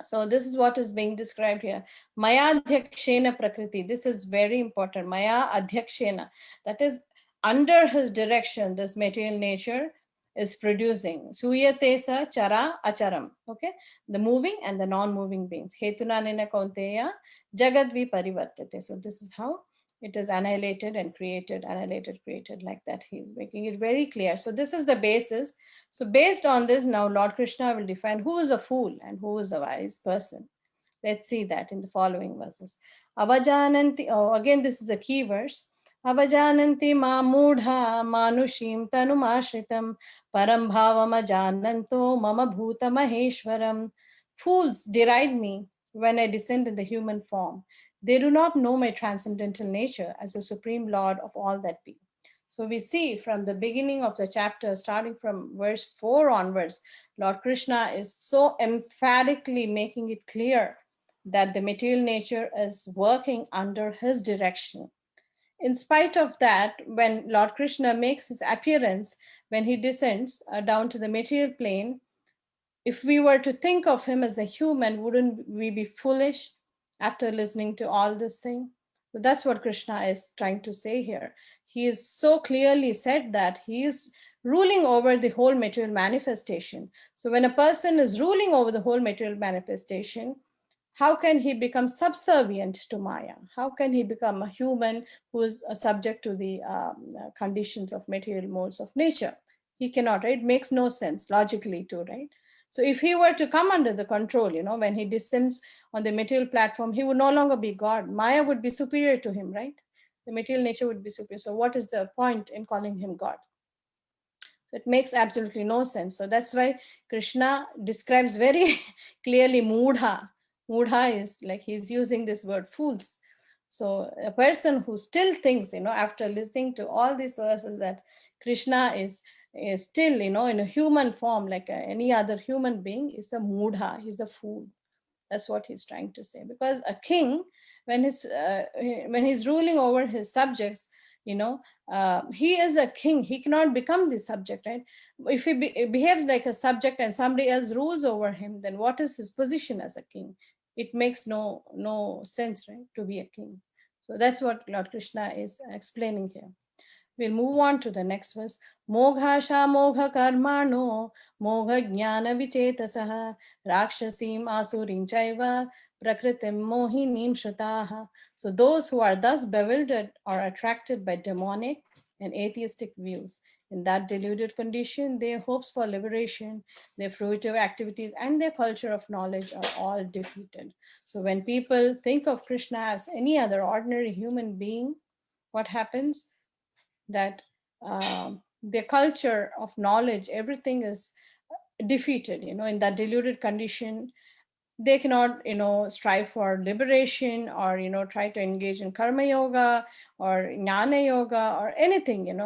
So this is what is being described here. Maya adhyakshena prakriti. This is very important. Maya adhyakshena. That is, under his direction, this material nature is producing. Suyate sa chara acharam. Okay, the moving and the non-moving beings. Hetuna nena kaunteya jagad viparivartate. So this is how It is annihilated and created, annihilated, created, like that. He's making it very clear. So this is the basis. So based on this, now Lord Krishna will define who is a fool and who is a wise person. Let's see that in the following verses. Avajananti, oh, again, this is a key verse. Avajananti ma mudha manushim tanumashritam param bhavam ajananto mama bhuta maheshwaram. Fools deride me when I descend in the human form. They do not know my transcendental nature as the supreme Lord of all that be. So we see from the beginning of the chapter, starting from verse 4 onwards, Lord Krishna is so emphatically making it clear that the material nature is working under his direction. In spite of that, when Lord Krishna makes his appearance, when he descends down to the material plane, if we were to think of him as a human, wouldn't we be foolish after listening to all this thing? So that's what Krishna is trying to say here. He is so clearly said that he is ruling over the whole material manifestation. So when a person is ruling over the whole material manifestation, how can he become subservient to Maya? How can he become a human who is subject to the conditions of material modes of nature? He cannot, right? It makes no sense logically too, right? So if he were to come under the control, when he descends on the material platform, he would no longer be God. Maya would be superior to him, right? The material nature would be superior. So what is the point in calling him God? So it makes absolutely no sense. So that's why Krishna describes very clearly mudha. Mudha is like he's using this word fools. So a person who still thinks, after listening to all these verses, that Krishna is still, in a human form, like any other human being, is a mudha. He's a fool. That's what he's trying to say. Because a king, when he's ruling over his subjects, he is a king. He cannot become the subject, right? If he behaves like a subject and somebody else rules over him, then what is his position as a king? It makes no sense, right, to be a king. So that's what Lord Krishna is explaining here. We'll move on to the next verse. Moghasha mogha karmano mogha jnana vichetasaha rakshasim asurim chaiva prakritim mohinim shritaha. So those who are thus bewildered or attracted by demonic and atheistic views, in that deluded condition, their hopes for liberation, their fruitive activities, and their culture of knowledge are all defeated. So when people think of Krishna as any other ordinary human being, what happens? That their culture of knowledge, everything is defeated, in that deluded condition. They cannot, strive for liberation or, try to engage in karma yoga or jnana yoga or anything,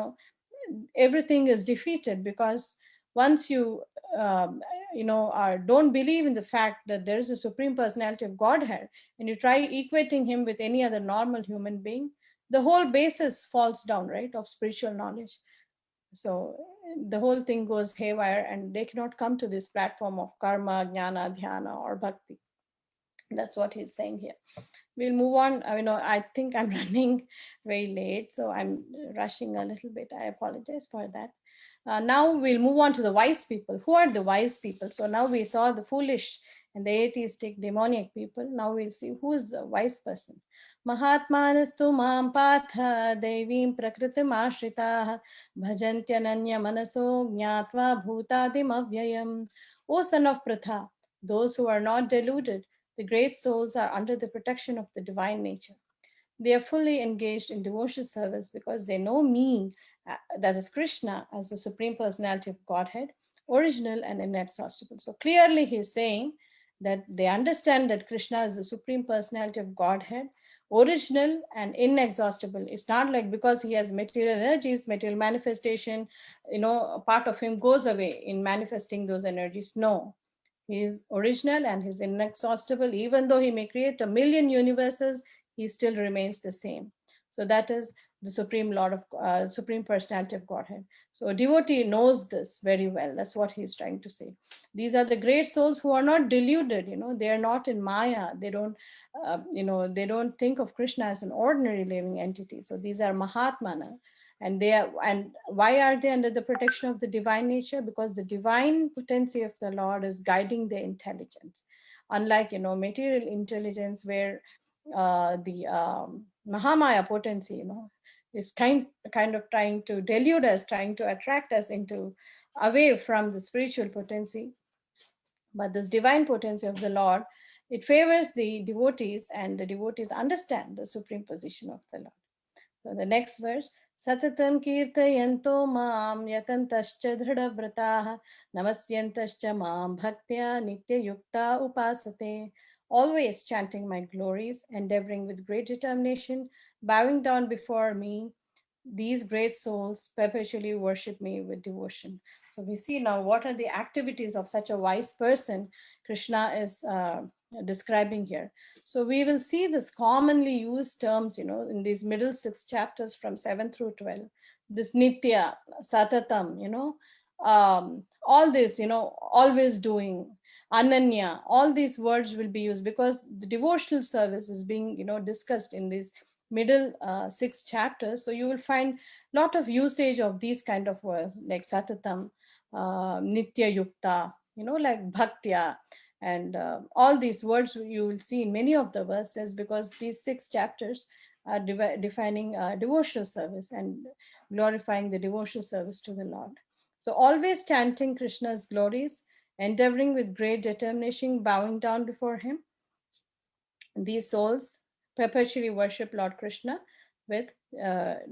everything is defeated because once you, don't believe in the fact that there is a supreme personality of Godhead and you try equating him with any other normal human being, the whole basis falls down, right, of spiritual knowledge. So the whole thing goes haywire and they cannot come to this platform of karma, jnana, dhyana, or bhakti. That's what he's saying here. We'll move on. I think I'm running very late, so I'm rushing a little bit. I apologize for that. Now we'll move on to the wise people. Who are the wise people? So now we saw the foolish and the atheistic, demoniac people. Now we'll see who is the wise person. Mahatmanastu mam patha devim prakritim ashritaha bhajantyananya manaso jnatva bhutadim avyayam. O son of Pratha, those who are not deluded, the great souls are under the protection of the divine nature. They are fully engaged in devotional service because they know me, that is Krishna, as the Supreme Personality of Godhead, original and inexhaustible. So clearly he is saying that they understand that Krishna is the Supreme Personality of Godhead, original and inexhaustible. It's not like because he has material energies, material manifestation, a part of him goes away in manifesting those energies. No. He is original and he's inexhaustible. Even though he may create a million universes, he still remains the same. So that is the Supreme Lord of Supreme Personality of Godhead. So a devotee knows this very well. That's what he's trying to say. These are the great souls who are not deluded. They are not in Maya. They don't, they don't think of Krishna as an ordinary living entity. So these are Mahatmana. And why are they under the protection of the divine nature? Because the divine potency of the Lord is guiding their intelligence. Unlike material intelligence, where Mahamaya potency, is kind of trying to delude us, trying to attract us into away from the spiritual potency. But this divine potency of the Lord, it favors the devotees, and the devotees understand the supreme position of the Lord. So the next verse, Satatam kirtayanto mam yatantascha dhradavrataha namasyantascha mam bhaktya nitya yukta upasate. Always chanting my glories, endeavoring with great determination, bowing down before me, these great souls perpetually worship me with devotion. So we see now what are the activities of such a wise person Krishna is describing here. So we will see this commonly used terms, in these middle 6 chapters from 7 through 12. This nitya, satatam, all this, always doing, ananya, all these words will be used because the devotional service is being, discussed in these middle 6 chapters. So you will find a lot of usage of these kind of words like satatam, nitya yukta, like bhaktya, and all these words you will see in many of the verses, because these 6 chapters are defining devotional service and glorifying the devotional service to the Lord. So always chanting Krishna's glories, endeavoring with great determination, bowing down before him, these souls perpetually worship Lord Krishna with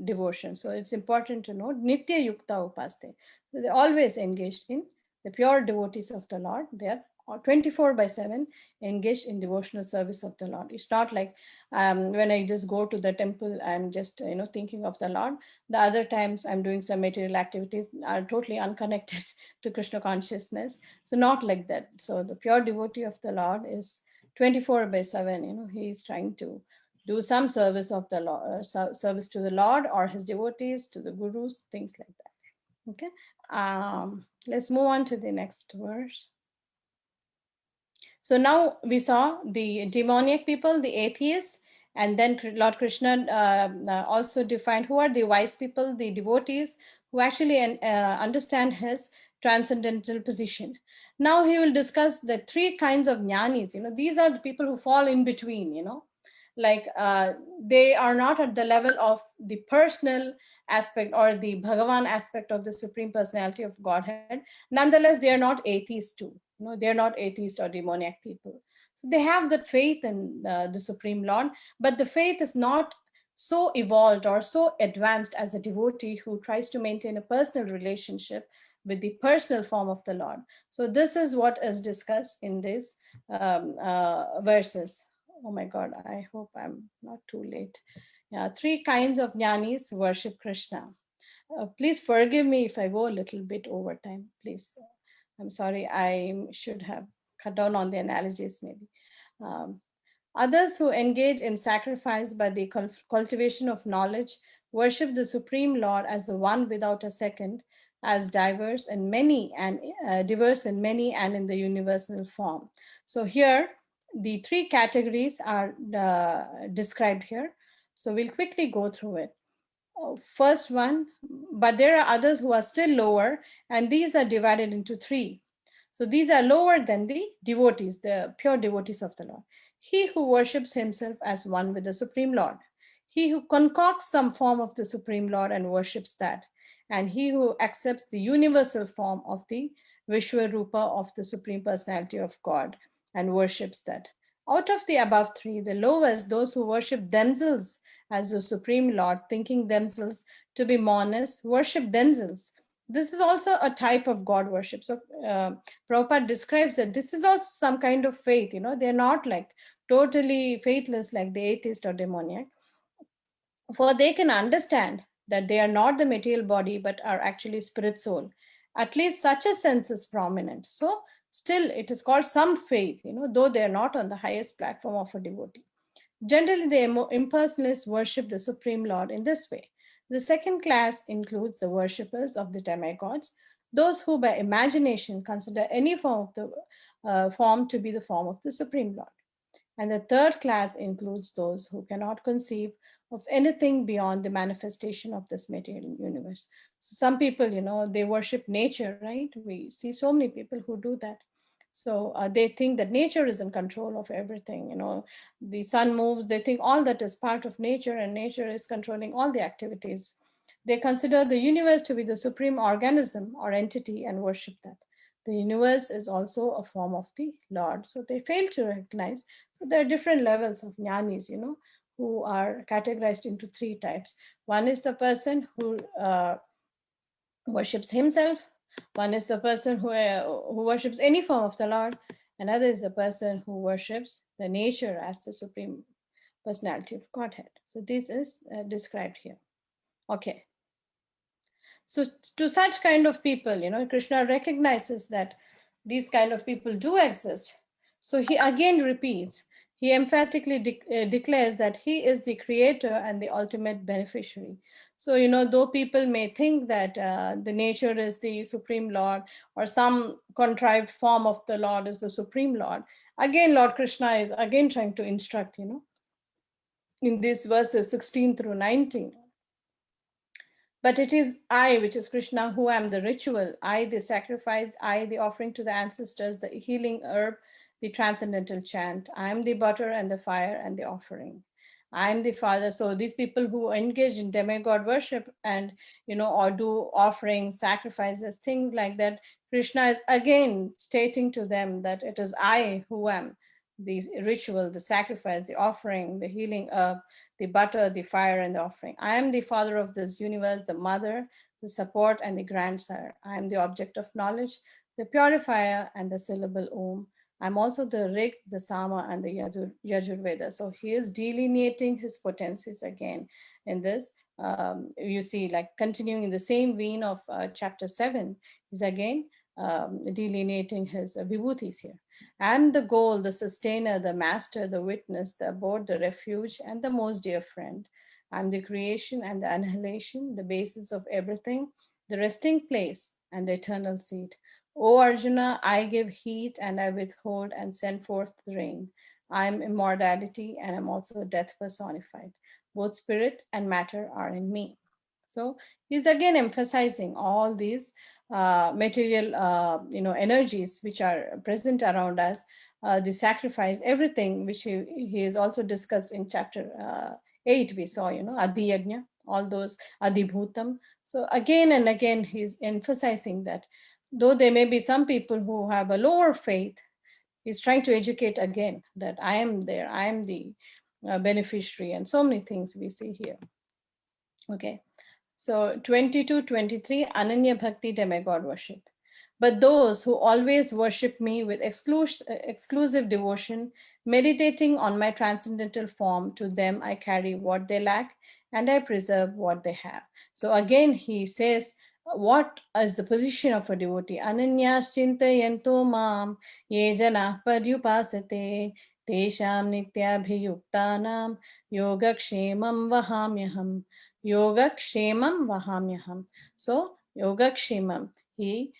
devotion. So it's important to note Nitya Yukta Upaste. So they're always engaged in the pure devotees of the Lord. They are 24/7 engaged in devotional service of the Lord. It's not like when I just go to the temple, I'm just thinking of the Lord. The other times I'm doing some material activities are totally unconnected to Krishna consciousness. So not like that. So the pure devotee of the Lord is 24/7. He's trying to do some service of the Lord, service to the Lord or his devotees, to the gurus, things like that. Okay, let's move on to the next verse. So now we saw the demoniac people, the atheists, and then Lord Krishna also defined who are the wise people, the devotees who actually understand his transcendental position. Now he will discuss the 3 kinds of jnanis. These are the people who fall in between, like they are not at the level of the personal aspect or the Bhagavan aspect of the Supreme Personality of Godhead. Nonetheless, they are not atheists too. They're not atheist or demoniac people. So they have that faith in the Supreme Lord, but the faith is not so evolved or so advanced as a devotee who tries to maintain a personal relationship with the personal form of the Lord. So this is what is discussed in these verses. Oh my God, I hope I'm not too late. Yeah, 3 kinds of jnanis worship Krishna. Please forgive me if I go a little bit over time, please. I'm sorry, I should have cut down on the analogies maybe. Others who engage in sacrifice by the cultivation of knowledge worship the Supreme Lord as the one without a second, as diverse and many and diverse in many and in the universal form. So here, the 3 categories are described here. So we'll quickly go through it. First one, but there are others who are still lower, and these are divided into 3. So these are lower than the devotees, the pure devotees of the Lord. He who worships himself as one with the Supreme Lord, he who concocts some form of the Supreme Lord and worships that, and he who accepts the universal form of the Vishwarupa of the Supreme Personality of God and worships that. Out of the above 3, the lowest, those who worship themselves as the Supreme Lord, thinking themselves to be monarchs, worship themselves. This is also a type of God worship. So Prabhupada describes that this is also some kind of faith. They're not like totally faithless like the atheist or demoniac. For they can understand that they are not the material body but are actually spirit soul. At least such a sense is prominent. So still it is called some faith, though they are not on the highest platform of a devotee. Generally, the impersonalists worship the Supreme Lord in this way. The second class includes the worshippers of the demigods, those who by imagination consider any form of the form to be the form of the Supreme Lord. And the third class includes those who cannot conceive of anything beyond the manifestation of this material universe. So some people, they worship nature, right? We see so many people who do that. So they think that nature is in control of everything. You know, the sun moves, they think all that is part of nature, and nature is controlling all the activities. They consider the universe to be the supreme organism or entity and worship that. The universe is also a form of the Lord. So they fail to recognize. So there are different levels of jnanis, you know, who are categorized into three types. One is the person who worships himself. One is the person who worships any form of the Lord. Another is the person who worships the nature as the supreme personality of Godhead. So this is described here. Okay. So to such kind of people, you know, Krishna recognizes that these kind of people do exist. So he again repeats, he emphatically declares that he is the creator and the ultimate beneficiary. So, you know, though people may think that the nature is the supreme Lord, or some contrived form of the Lord is the supreme Lord, again, Lord Krishna is again trying to instruct, you know, in these verses 16 through 19. But it is I, which is Krishna, who am the ritual, I, the sacrifice, I, the offering to the ancestors, the healing herb, the transcendental chant. I am the butter and the fire and the offering. I am the Father. So these people who engage in demigod worship and, you know, or do offerings, sacrifices, things like that, Krishna is again stating to them that it is I who am the ritual, the sacrifice, the offering, the healing herb, the butter, the fire, and the offering. I am the father of this universe, the mother, the support, and the grandsire. I am the object of knowledge, the purifier, and the syllable Om. I'm also the Rig, the Sama, and the Yajurveda. So he is delineating his potencies again in this. You see, like continuing in the same vein of chapter 7, he's again delineating his vibhutis here. I'm the goal, the sustainer, the master, the witness, the abode, the refuge, and the most dear friend. I'm the creation and the annihilation, the basis of everything, the resting place, and the eternal seat. O Arjuna, I give heat and I withhold and send forth the rain. I am immortality and I'm also death personified. Both spirit and matter are in me. So he's again emphasizing all these material, energies which are present around us, the sacrifice, everything which he is also discussed in chapter 8. We saw, Adi Yajna, all those Adi Bhutam. So again and again, he's emphasizing that though there may be some people who have a lower faith, he's trying to educate again that I am there, I am the beneficiary, and so many things we see here. Okay. So 22-23, Ananya Bhakti, demigod worship. But those who always worship me with exclusive devotion, meditating on my transcendental form, to them I carry what they lack and I preserve what they have. So again, he says, what is the position of a devotee? Ananyas chintayanto mam ye janah paryupasate tesham nityabhiyuktanam yogakshemam vahamyaham. Yogakshemam vahamyaham. So Yogakshemam, he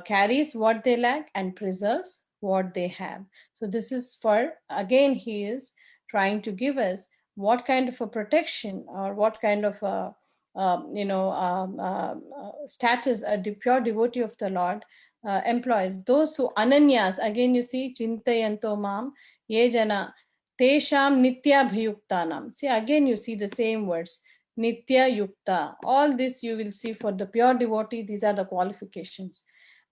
carries what they lack and preserves what they have. So this is for, again, he is trying to give us what kind of a protection or what kind of a status a pure devotee of the Lord employs. Those who ananyas, again you see, chintayanto mam ye jana tesham nityabhiyuktanam. See, again you see the same words, nitya yukta. All this you will see for the pure devotee. These are the qualifications.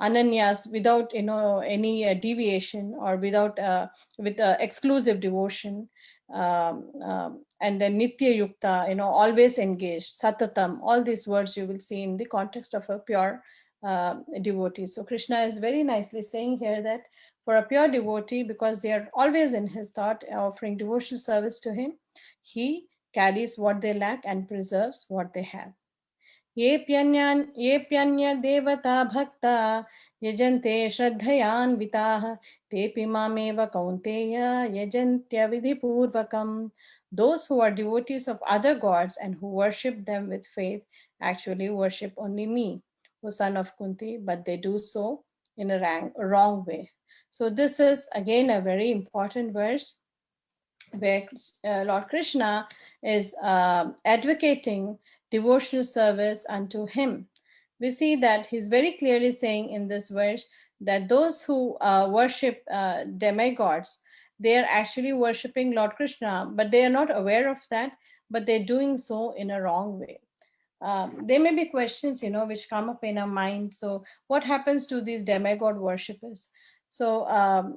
Ananyas, without any deviation, or without with exclusive devotion, and then nitya yukta, always engaged, satatam. All these words you will see in the context of a pure devotee. So Krishna is very nicely saying here that for a pure devotee, because they are always in his thought, offering devotional service to him, he carries what they lack and preserves what they have. येऽप्यन्य देवता भक्ता यजन्ते श्रद्धयान्विताः तेऽपि मामेव कौन्तेय यजन्त्य विधिपूर्वकम्. Those who are devotees of other gods and who worship them with faith actually worship only me, O son of Kunti, but they do so in a wrong way. So this is again a very important verse where Lord Krishna is advocating devotional service unto him. We see that he's very clearly saying in this verse that those who worship demigods, they are actually worshiping Lord Krishna, but they are not aware of that, but they're doing so in a wrong way. There may be questions, which come up in our mind. So what happens to these demigod worshippers? So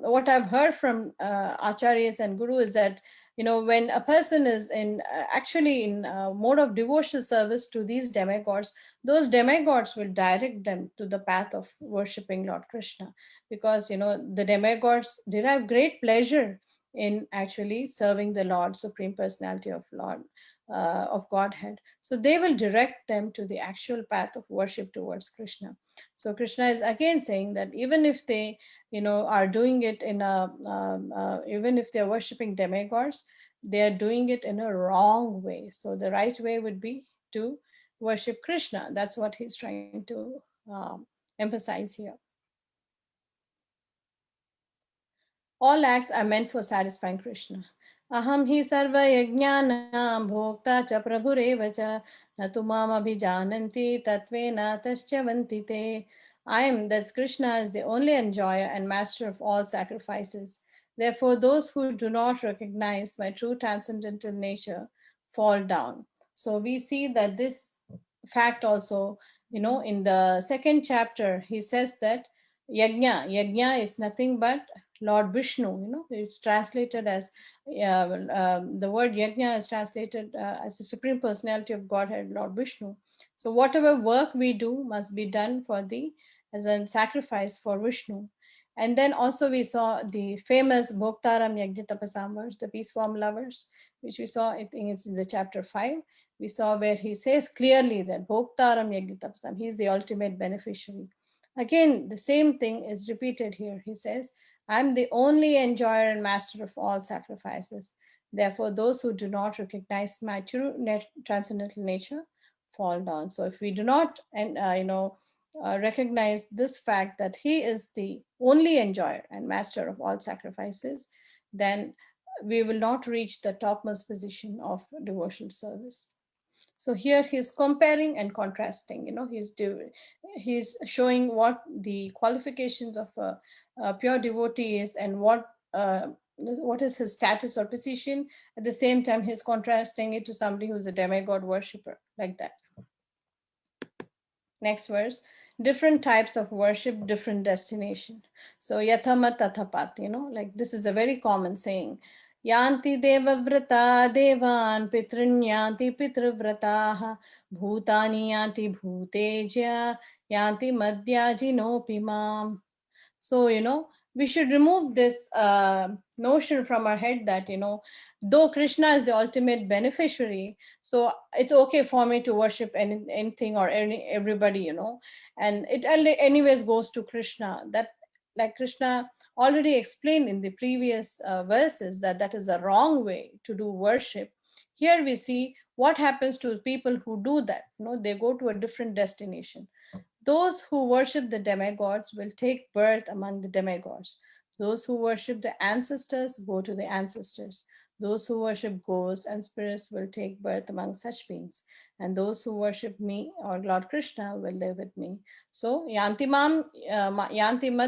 what I've heard from acharyas and guru is that, when a person is in actually in mode of devotional service to these demigods, those demigods will direct them to the path of worshipping Lord Krishna, because, the demigods derive great pleasure in actually serving the Lord, Supreme Personality of Godhead. So they will direct them to the actual path of worship towards Krishna. So Krishna is again saying that even if they, are doing it in even if they're worshiping demigods, they are doing it in a wrong way. So the right way would be to worship Krishna. That's what he's trying to emphasize here. All acts are meant for satisfying Krishna. Aham hi sarva yajnanam bhokta cha prabhureva cha natu mam abhijananti tatvena taschavanti te. I am, that's Krishna, is the only enjoyer and master of all sacrifices. Therefore, those who do not recognize my true transcendental nature fall down. So we see that this fact also, in the second chapter, he says that yajna is nothing but Lord Vishnu. It's translated as the word yajna is translated as the Supreme Personality of Godhead, Lord Vishnu. So whatever work we do must be done as a sacrifice for Vishnu. And then also we saw the famous Bhoktaram Yajna Tapasamvars, the peace formula verse, which we saw, I think it's in the chapter 5. We saw where he says clearly that Bhoktaram Yajna Tapasam, he is the ultimate beneficiary. Again, the same thing is repeated here. He says, I'm the only enjoyer and master of all sacrifices. Therefore, those who do not recognize my true transcendental nature fall down. So if we do not, recognize this fact that he is the only enjoyer and master of all sacrifices, then we will not reach the topmost position of devotional service. So here he's comparing and contrasting. He's showing what the qualifications of a pure devotee is and what is his status or position. At the same time, he's contrasting it to somebody who's a demigod worshipper, like that. Next verse. Different types of worship, different destination. So yathamat tathapat, like this is a very common saying. Yanti devavrata devan pitrinyanti pitrivrataha bhutani yanti bhuteja yanti madhyajinopi mam. So, we should remove this notion from our head that, though Krishna is the ultimate beneficiary, so it's okay for me to worship anything or everybody, and it anyways goes to Krishna. That, like Krishna already explained in the previous verses, that is a wrong way to do worship. Here we see what happens to people who do that. They go to a different destination. Those who worship the demigods will take birth among the demigods. Those who worship the ancestors go to the ancestors. Those who worship ghosts and spirits will take birth among such beings. And those who worship me or Lord Krishna will live with me. So, yanti mad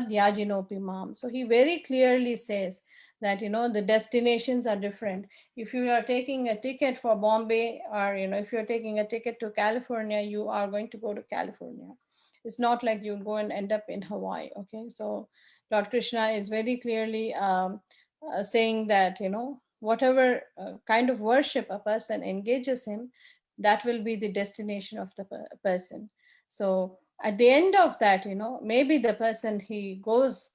yajinopi mam. So he very clearly says that, the destinations are different. If you are taking a ticket for Bombay, or, if you're taking a ticket to California, you are going to go to California. It's not like you'll go and end up in Hawaii. Okay, so Lord Krishna is very clearly saying that, whatever kind of worship a person engages in, that will be the destination of the person. So at the end of that, maybe the person he goes,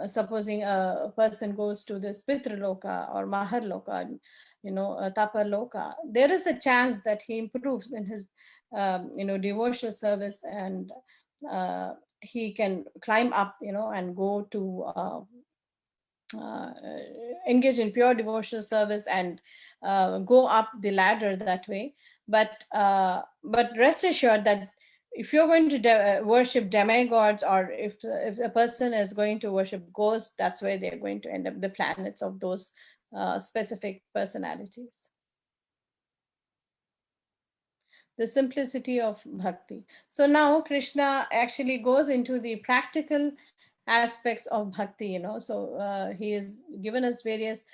supposing a person goes to this Pitraloka or Maharloka, Tapaloka, there is a chance that he improves in his devotional service, and he can climb up, and go to engage in pure devotional service and go up the ladder that way. But rest assured that if you're going to worship demigods, or if a person is going to worship ghosts, that's where they're going to end up, the planets of those specific personalities. The simplicity of bhakti. So now Krishna actually goes into the practical aspects of bhakti, So he has given us various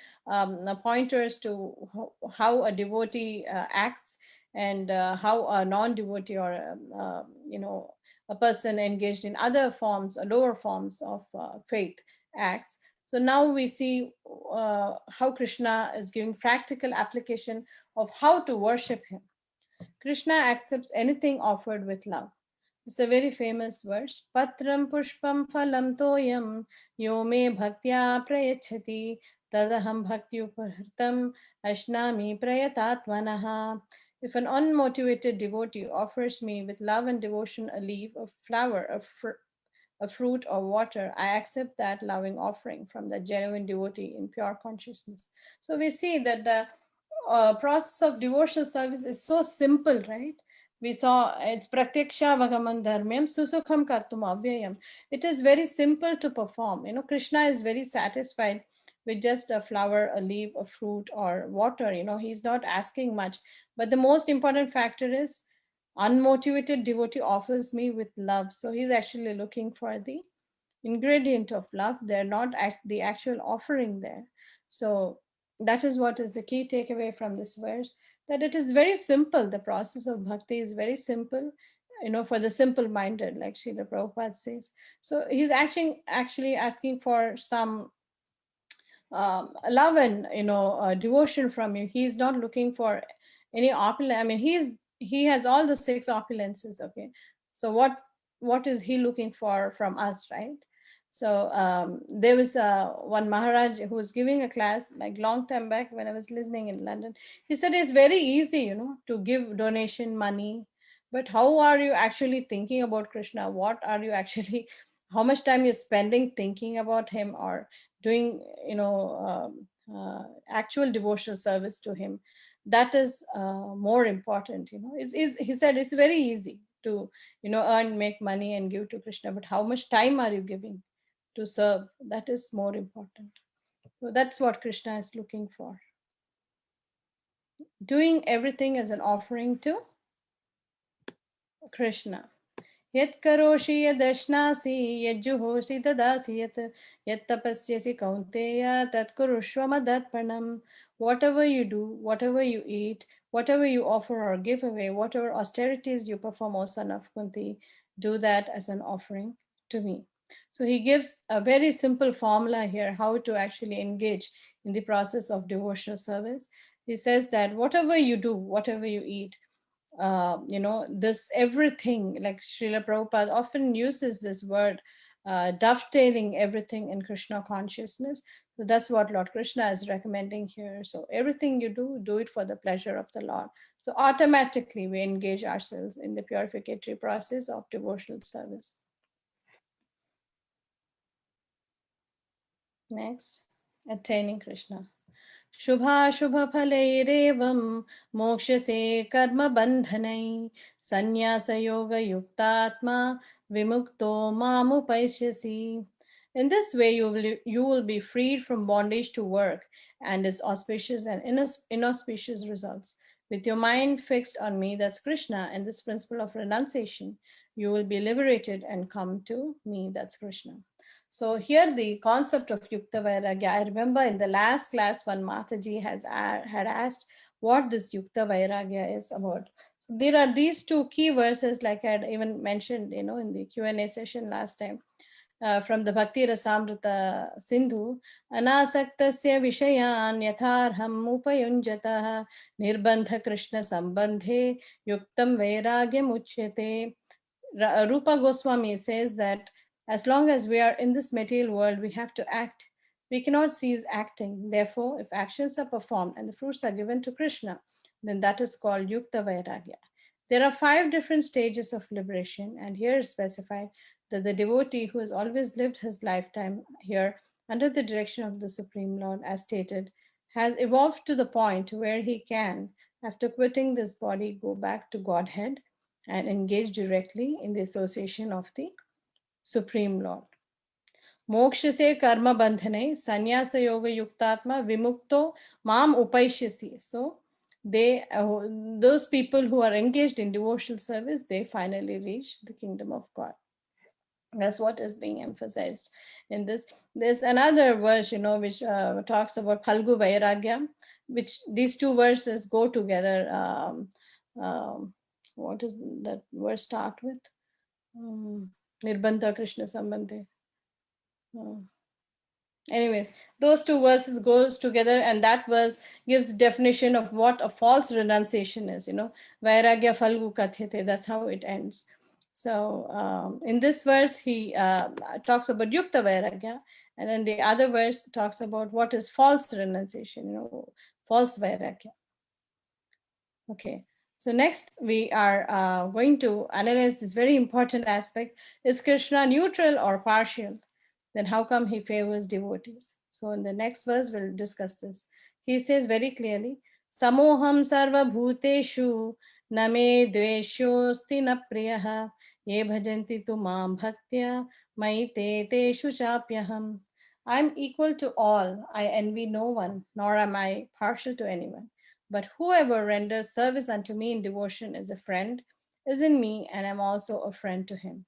pointers to how a devotee acts, and how a non-devotee or a person engaged in other forms, lower forms of faith acts. So now we see how Krishna is giving practical application of how to worship him. Krishna accepts anything offered with love. It's a very famous verse. Patram pushpam phalam toyam yo me bhaktya prayachati tadaham bhakti uparhritam ashnami prayatatmanaha. If an unmotivated devotee offers me with love and devotion a leaf, a flower, a fruit, or water, I accept that loving offering from the genuine devotee in pure consciousness. So we see that the process of devotional service is so simple, right? We saw it's pratyaksha vagaman dharmyam susukham kartum avyayam. It is very simple to perform. Krishna is very satisfied with just a flower, a leaf, a fruit, or water. He's not asking much. But the most important factor is unmotivated devotee offers me with love. So he's actually looking for the ingredient of love. They're not the actual offering there. So that is what is the key takeaway from this verse, that it is very simple. The process of bhakti is very simple, for the simple minded, like Srila Prabhupada says. So he's actually asking for some love and devotion from you. He's not looking for any opulence. I mean, he has all the 6 opulences. Okay, so what is he looking for from us, right? So there was one Maharaj who was giving a class like long time back when I was listening in London. He said it's very easy, to give donation money, but how are you actually thinking about Krishna? What are you actually, how much time you're spending thinking about him, or doing actual devotional service to him? That is more important. He said it's very easy to make money and give to Krishna, but how much time are you giving to serve? That is more important. So that's what Krishna is looking for, doing everything as an offering to Krishna. Yat karoshi yadashnasi yajjuhosi tadasi yat tapasyasi kaunteya tat kurushva madatpanam. Whatever you do, whatever you eat, whatever you offer or give away, whatever austerities you perform, O son of Kunti, do that as an offering to me. So he gives a very simple formula here how to actually engage in the process of devotional service. He says that whatever you do, whatever you eat, this everything, like Srila Prabhupada often uses this word, dovetailing everything in Krishna consciousness. So that's what Lord Krishna is recommending here. So everything you do, do it for the pleasure of the Lord. So automatically we engage ourselves in the purificatory process of devotional service. Next, attaining Krishna. शुभाशुभफलैरेवं मोक्षसे कर्मबन्धनै संन्यासयोगयुक्तात्मा विमुक्तो मामुपैष्यसि. In this way, you will be freed from bondage to work and its auspicious and inauspicious results. With your mind fixed on me, that's Krishna, and this principle of renunciation, you will be liberated and come to me, that's Krishna. So here the concept of Yukta Vairagya, I remember in the last class when Mataji had asked what this Yukta Vairagya is about. So there are these 2 key verses, like I had even mentioned, in the Q&A session last time, from the Bhakti Rasamrita Sindhu. Anasaktasya vishayan yatharham upayunjatah nirbandha Krishna sambandhe yuktam vairagyam uchyate. Rupa Goswami says that as long as we are in this material world, we have to act. We cannot cease acting. Therefore, if actions are performed and the fruits are given to Krishna, then that is called Yukta Vairagya. There are 5 different stages of liberation, and here is specified that the devotee who has always lived his lifetime here under the direction of the Supreme Lord, as stated, has evolved to the point where he can, after quitting this body, go back to Godhead and engage directly in the association of the Supreme Lord. Moksha se karma bandhane sannyasa yoga yuktatma vimukto mam upaishyasi. So those people who are engaged in devotional service, they finally reach the kingdom of God. That's what is being emphasized in this. There's another verse, which talks about Phalgu Vairagya, which these two verses go together. What does that verse start with? Nirbandha Krishna Sambandhe. Anyways, those two verses goes together, and that verse gives definition of what a false renunciation is. Vairagya Phalgu Kathyate. That's how it ends. So in this verse, he talks about Yukta Vairagya, and then the other verse talks about what is false renunciation, false Vairagya. Okay, so next we are going to analyze this very important aspect. Is Krishna neutral or partial? Then how come he favors devotees? So in the next verse, we'll discuss this. He says very clearly, Samoham sarva bhuteshu name dveshosti na priyaha ye bhajanti tu mam bhaktya maite teshu chapyaham. I'm equal to all. I envy no one, nor am I partial to anyone. But whoever renders service unto me in devotion is a friend, is in me, and I'm also a friend to him.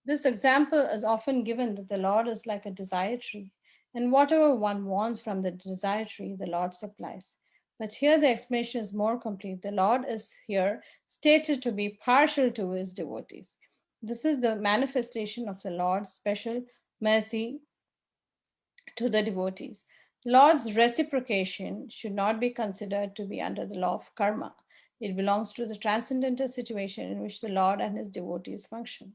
This example is often given that the Lord is like a desire tree, and whatever one wants from the desire tree, the Lord supplies. But here the explanation is more complete. The Lord is here stated to be partial to his devotees. This is the manifestation of the Lord's special mercy to the devotees. Lord's reciprocation should not be considered to be under the law of karma. It belongs to the transcendental situation in which the Lord and his devotees function.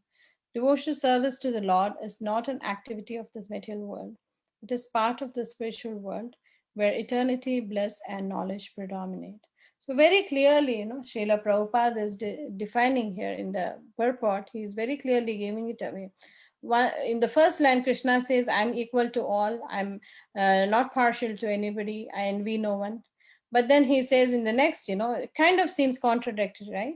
Devotional service to the Lord is not an activity of this material world. It is part of the spiritual world where eternity, bliss, and knowledge predominate. So very clearly, Srila Prabhupada is defining here in the purport, he is very clearly giving it away. In the first line, Krishna says, I'm equal to all. I'm not partial to anybody. I envy no one. But then he says in the next, it kind of seems contradictory, right?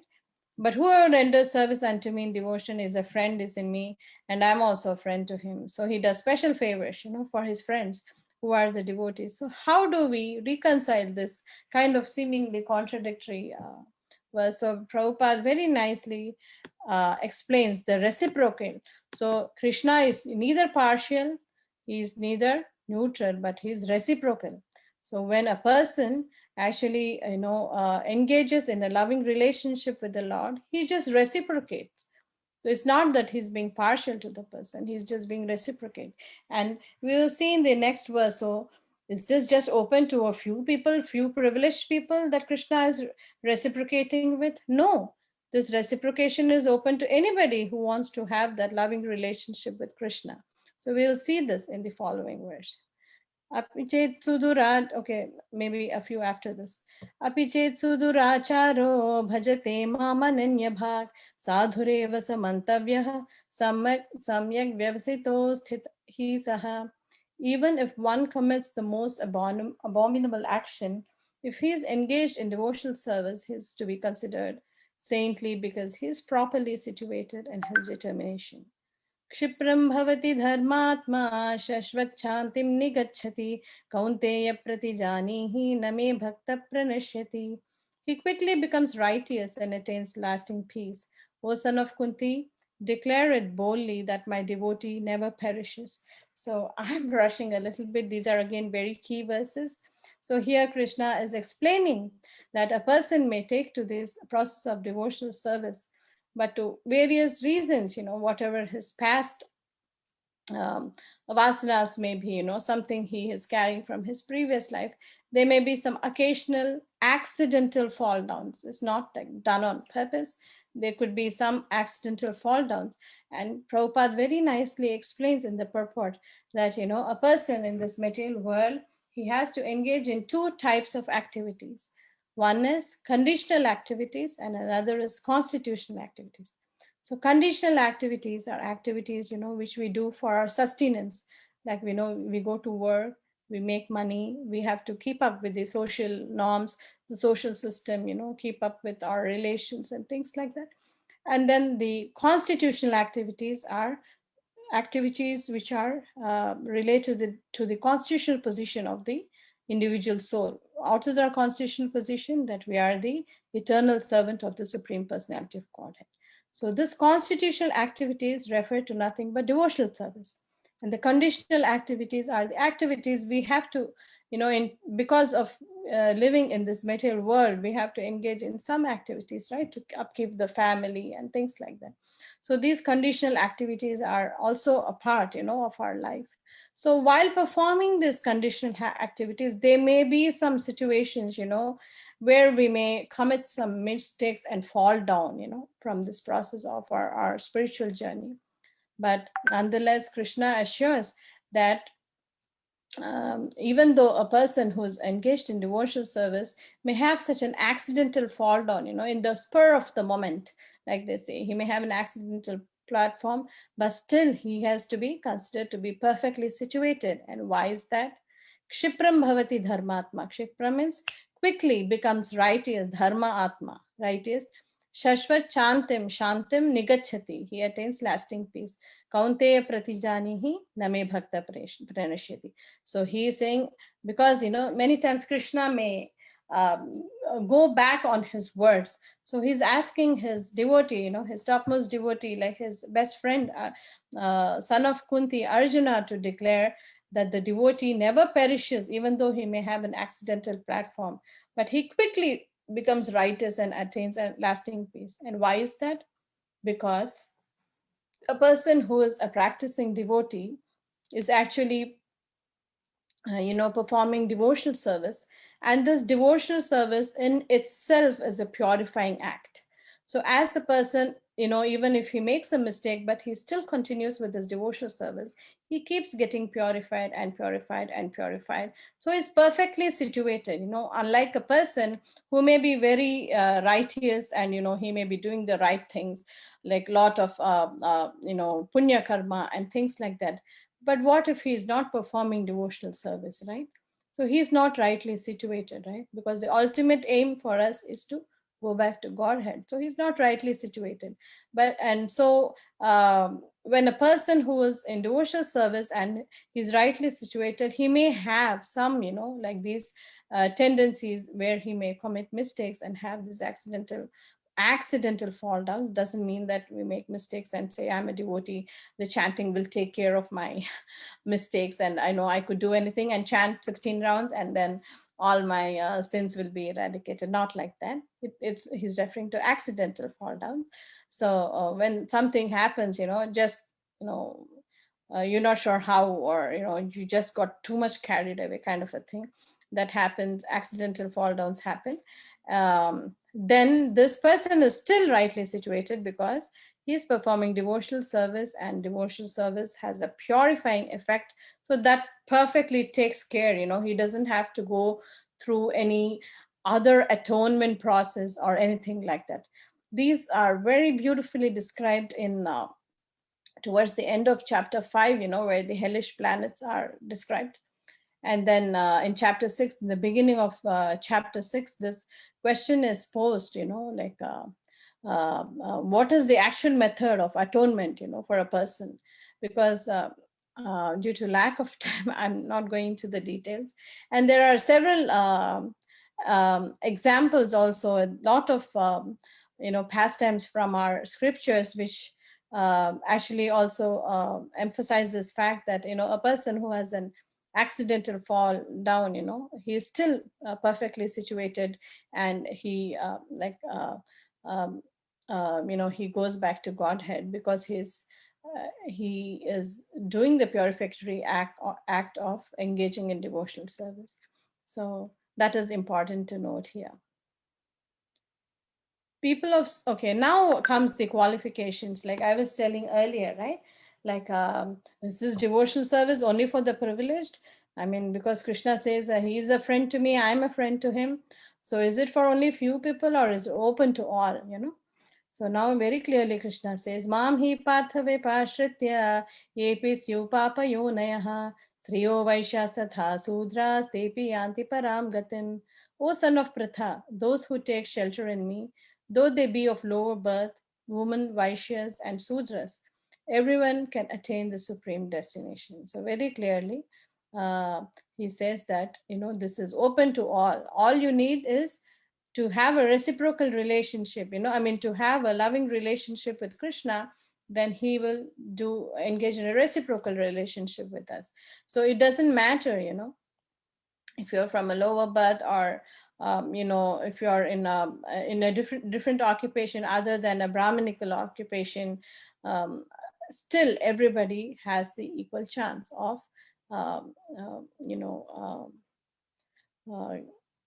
But whoever renders service unto me in devotion is a friend, is in me, and I'm also a friend to him. So he does special favors, for his friends who are the devotees. So how do we reconcile this kind of seemingly contradictory verse? So Prabhupada very nicely explains the reciprocal. So Krishna is neither partial, he is neither neutral, but he is reciprocal. So when a person actually engages in a loving relationship with the Lord, he just reciprocates. So it's not that he's being partial to the person, he's just being reciprocate. And we will see in the next verse, so is this just open to a few people, few privileged people that Krishna is reciprocating with? No, this reciprocation is open to anybody who wants to have that loving relationship with Krishna. So we'll see this in the following verse. Apichet sudurad, okay, maybe a few after this. Apichet suduracharo bhajate mamananya bhag sadhureva samantavyah samyak vyavasito sthit hi saha. Even if one commits the most abominable action, if he is engaged in devotional service, he is to be considered saintly because he is properly situated in his determination. क्षिप्रं भवति धर्मात्मा शश्वच्छान्तिं निगच्छति कौन्तेय प्रतिजानीहि न मे भक्त प्रणश्यति. He quickly becomes righteous and attains lasting peace. O son of Kunti, declare it boldly that my devotee never perishes. So I'm rushing a little bit. These are again very key verses. So here Krishna is explaining that a person may take to this process of devotional service, but to various reasons, whatever his past vasanas may be, something he is carrying from his previous life, there may be some occasional accidental fall downs. It's not like done on purpose. There could be some accidental fall downs. And Prabhupada very nicely explains in the purport that, a person in this material world, he has to engage in two types of activities. One is conditional activities and another is constitutional activities. So conditional activities are activities, which we do for our sustenance. Like we know we go to work, we make money, we have to keep up with the social norms, the social system, keep up with our relations and things like that. And then the constitutional activities are activities which are related to the constitutional position of the individual soul. What is our constitutional position? That we are the eternal servant of the Supreme Personality of Godhead. So this constitutional activities refer to nothing but devotional service. And the conditional activities are the activities we have to, because of living in this material world, we have to engage in some activities, right, to upkeep the family and things like that. So these conditional activities are also a part, of our life. So while performing these conditional activities, there may be some situations, where we may commit some mistakes and fall down, from this process of our spiritual journey. But nonetheless, Krishna assures that even though a person who's engaged in devotional service may have such an accidental fall down, in the spur of the moment, like they say, he may have an accidental platform, but still he has to be considered to be perfectly situated. And why is that? Kshipram bhavati dharmatma. Kshipra means quickly becomes righteous, dharma atma, righteous. Shashvat chantim shantim nigachati. He attains lasting peace. Kaunteya pratijanihi name bhakta pranashyati. So he is saying, because, many times Krishna may go back on his words. So he's asking his devotee, his topmost devotee, like his best friend, son of Kunti, Arjuna, to declare that the devotee never perishes, even though he may have an accidental platform, but he quickly becomes righteous and attains a lasting peace. And why is that? Because a person who is a practicing devotee is actually performing devotional service, and this devotional service in itself is a purifying act. So as the person, even if he makes a mistake, but he still continues with his devotional service, he keeps getting purified and purified and purified. So he's perfectly situated, unlike a person who may be very righteous, and he may be doing the right things, like lot of punya karma and things like that. But what if he's not performing devotional service, right? So he's not rightly situated, right? Because the ultimate aim for us is to go back to Godhead. So he's not rightly situated. When a person who is in devotional service and he's rightly situated, he may have some, like these tendencies where he may commit mistakes and have these accidental fall downs. Doesn't mean that we make mistakes and say, I'm a devotee, the chanting will take care of my mistakes, and I know I could do anything and chant 16 rounds and then all my sins will be eradicated. Not like that. He's referring to accidental fall downs. So when something happens, just you're not sure how, or you just got too much carried away, kind of a thing that happens, accidental fall downs happen, then this person is still rightly situated because he is performing devotional service, and devotional service has a purifying effect. So that perfectly takes care, he doesn't have to go through any other atonement process or anything like that. These are very beautifully described in towards the end of chapter 5, where the hellish planets are described. And then in chapter 6, in the beginning of chapter 6, this question is posed, like what is the actual method of atonement, for a person? Because due to lack of time, I'm not going into the details. And there are several examples also, a lot of, pastimes from our scriptures, which actually also emphasize this fact that, a person who has an accidental fall down, he is still perfectly situated, and he he goes back to Godhead because he is doing the purificatory act of engaging in devotional service. So that is important to note here. Okay, now comes the qualifications, like I was telling earlier, right? Like, is this devotional service only for the privileged? I mean, because Krishna says that he's a friend to me, I'm a friend to him. So is it for only few people, or is it open to all, So now very clearly Krishna says, Mam hi parthave pashritya yepi syu papa yonayaha sriyo vaishya satha sudras tepi yanti param gatim. O son of Pratha, those who take shelter in me, though they be of lower birth, women, Vaishyas, and Sudras, everyone can attain the supreme destination. So very clearly, he says that, this is open to all. All you need is to have a reciprocal relationship, to have a loving relationship with Krishna, then he will engage in a reciprocal relationship with us. So it doesn't matter, if you're from a lower birth, or if you're in a different occupation other than a Brahminical occupation, still everybody has the equal chance of um, uh, you know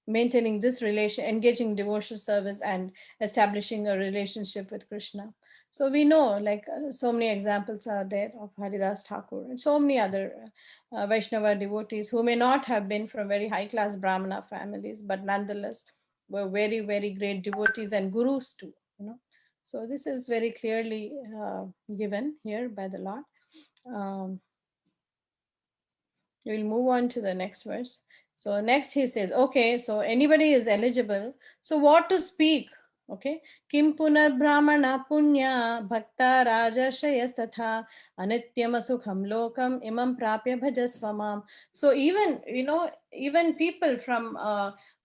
maintaining this relation, engaging devotional service, and establishing a relationship with Krishna. So we know, like, so many examples are there of Haridas Thakur and so many other Vaishnava devotees who may not have been from very high class Brahmana families, but nonetheless were very, very great devotees and gurus too. So this is very clearly given here by the Lord. We'll move on to the next verse. So next he says, okay, so anybody is eligible. So what to speak? Okay. Kim punar brahmana punya bhakta rajashayas tatha anityam asukham lokam imam prapya bhajasvamam. So even people from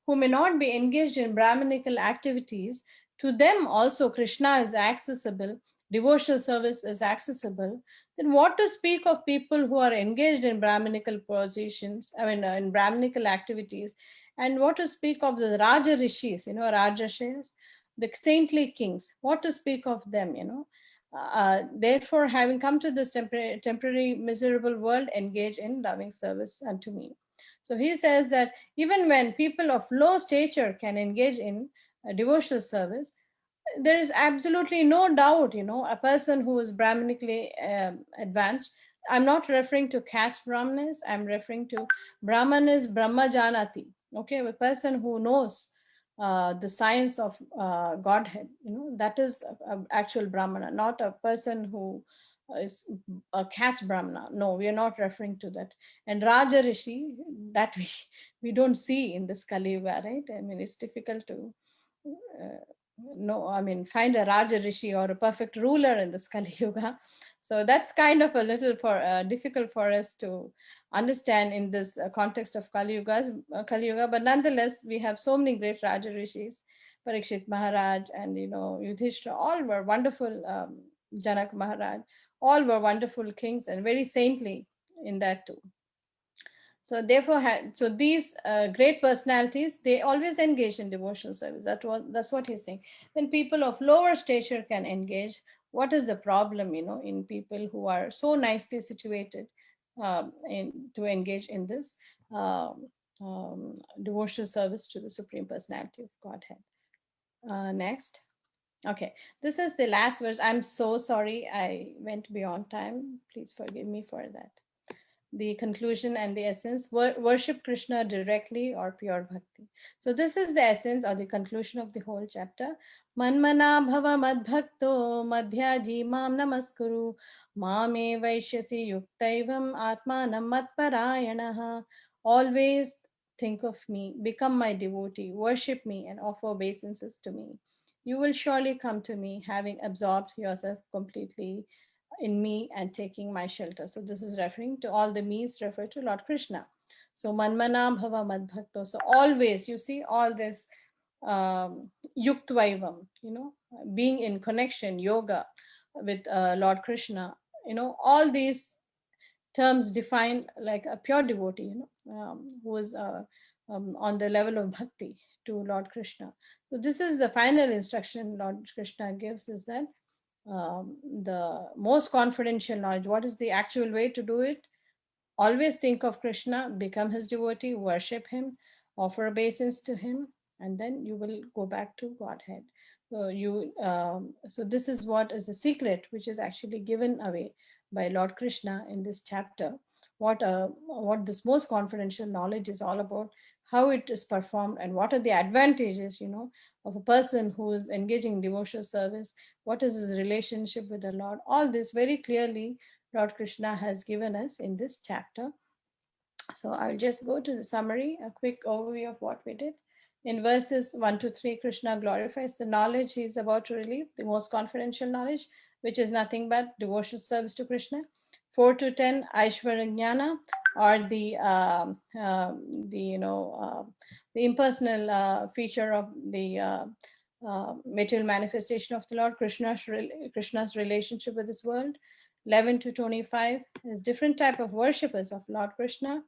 who may not be engaged in Brahminical activities, to them also Krishna is accessible, devotional service is accessible. Then what to speak of people who are engaged in Brahminical positions, in Brahminical activities, and what to speak of the Raja Rishis, Rajashas, the saintly kings, what to speak of them, therefore, having come to this temporary miserable world, engage in loving service unto me. So he says that even when people of low stature can engage in devotional service, there is absolutely no doubt, a person who is Brahmanically advanced. I'm not referring to caste Brahmanas, I'm referring to Brahmanas Brahmajanati, okay, a person who knows the science of Godhead, that is actual Brahmana, not a person who is a caste Brahmana. No, we are not referring to that. And Raja Rishi, that we don't see in this Kali Yuga, right? It's difficult to find a Raja Rishi or a perfect ruler in this Kali Yuga. So that's kind of a little difficult for us to understand in this context of Kali Yuga. But nonetheless, we have so many great Raja Rishis, Parikshit Maharaj and Yudhishthira, all were wonderful. Janak Maharaj, all were wonderful kings and very saintly in that too. So therefore, so these great personalities, they always engage in devotional service. That's what he's saying. When people of lower stature can engage, what is the problem, in people who are so nicely situated to engage in this devotional service to the Supreme Personality of Godhead. Next. Okay, this is the last verse. I'm so sorry I went beyond time. Please forgive me for that. The conclusion and the essence: worship Krishna directly or pure bhakti. So this is the essence or the conclusion of the whole chapter. Manmana bhava madbhakto madhyaji mam namaskuru mame vaishyasi yuktaivam atmanam matparayanaha. Always think of me, become my devotee, worship me and offer obeisances to me. You will surely come to me, having absorbed yourself completely in me and taking my shelter. So this is referring to all the me's refer to Lord Krishna. So manmana bhava madbhakto. So always, you see all this yuktvaivam, being in connection, yoga with Lord Krishna, all these terms define like a pure devotee, who is on the level of bhakti to Lord Krishna. So this is the final instruction Lord Krishna gives, is that the most confidential knowledge. What is the actual way to do it? Always think of Krishna, become his devotee, worship him, offer obeisance to him, and then you will go back to Godhead. So this is what is the secret, which is actually given away by Lord Krishna in this chapter. What this most confidential knowledge is all about, how it is performed, and what are the advantages, of a person who is engaging in devotional service. What is his relationship with the Lord? All this very clearly Lord Krishna has given us in this chapter. So I'll just go to the summary, a quick overview of what we did. In verses 1 to 3, Krishna glorifies the knowledge he is about to relieve, the most confidential knowledge, which is nothing but devotional service to Krishna. 4 to 10, Aishwarya Jnana, or the the impersonal feature of the material manifestation of the Lord, Krishna's relationship with this world. 11 to 25 is different type of worshippers of Lord Krishna.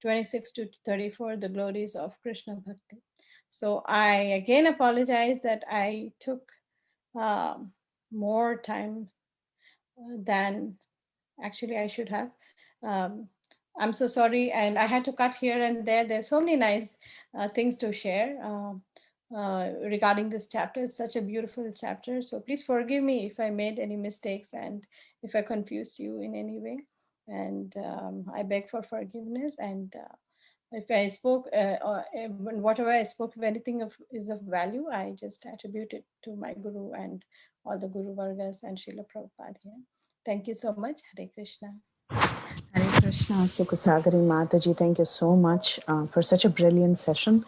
26 to 34, the glories of Krishna Bhakti. So I again apologize that I took more time than actually I should have. I'm so sorry, and I had to cut here and there. There's so many nice things to share regarding this chapter. It's such a beautiful chapter. So please forgive me if I made any mistakes and if I confused you in any way. And I beg for forgiveness. And if I spoke, whatever I spoke, if anything is of value, I just attribute it to my Guru and all the Guru Vargas and Srila Prabhupada here. Thank you so much. Hare Krishna. Hare Krishna, Sukhasagari Mataji, thank you so much for such a brilliant session.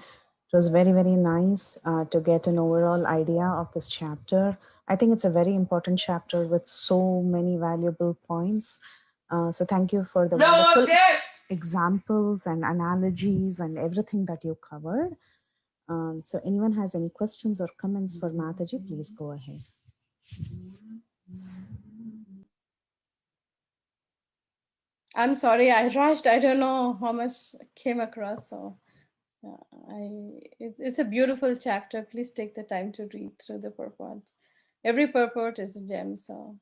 It was very, very nice to get an overall idea of this chapter. I think it's a very important chapter with so many valuable points. So thank you for the wonderful examples and analogies and everything that you covered. So anyone has any questions or comments for Mataji, please go ahead. I'm sorry, I rushed. I don't know how much came across. So it's a beautiful chapter. Please take the time to read through the purports. Every purport is a gem. So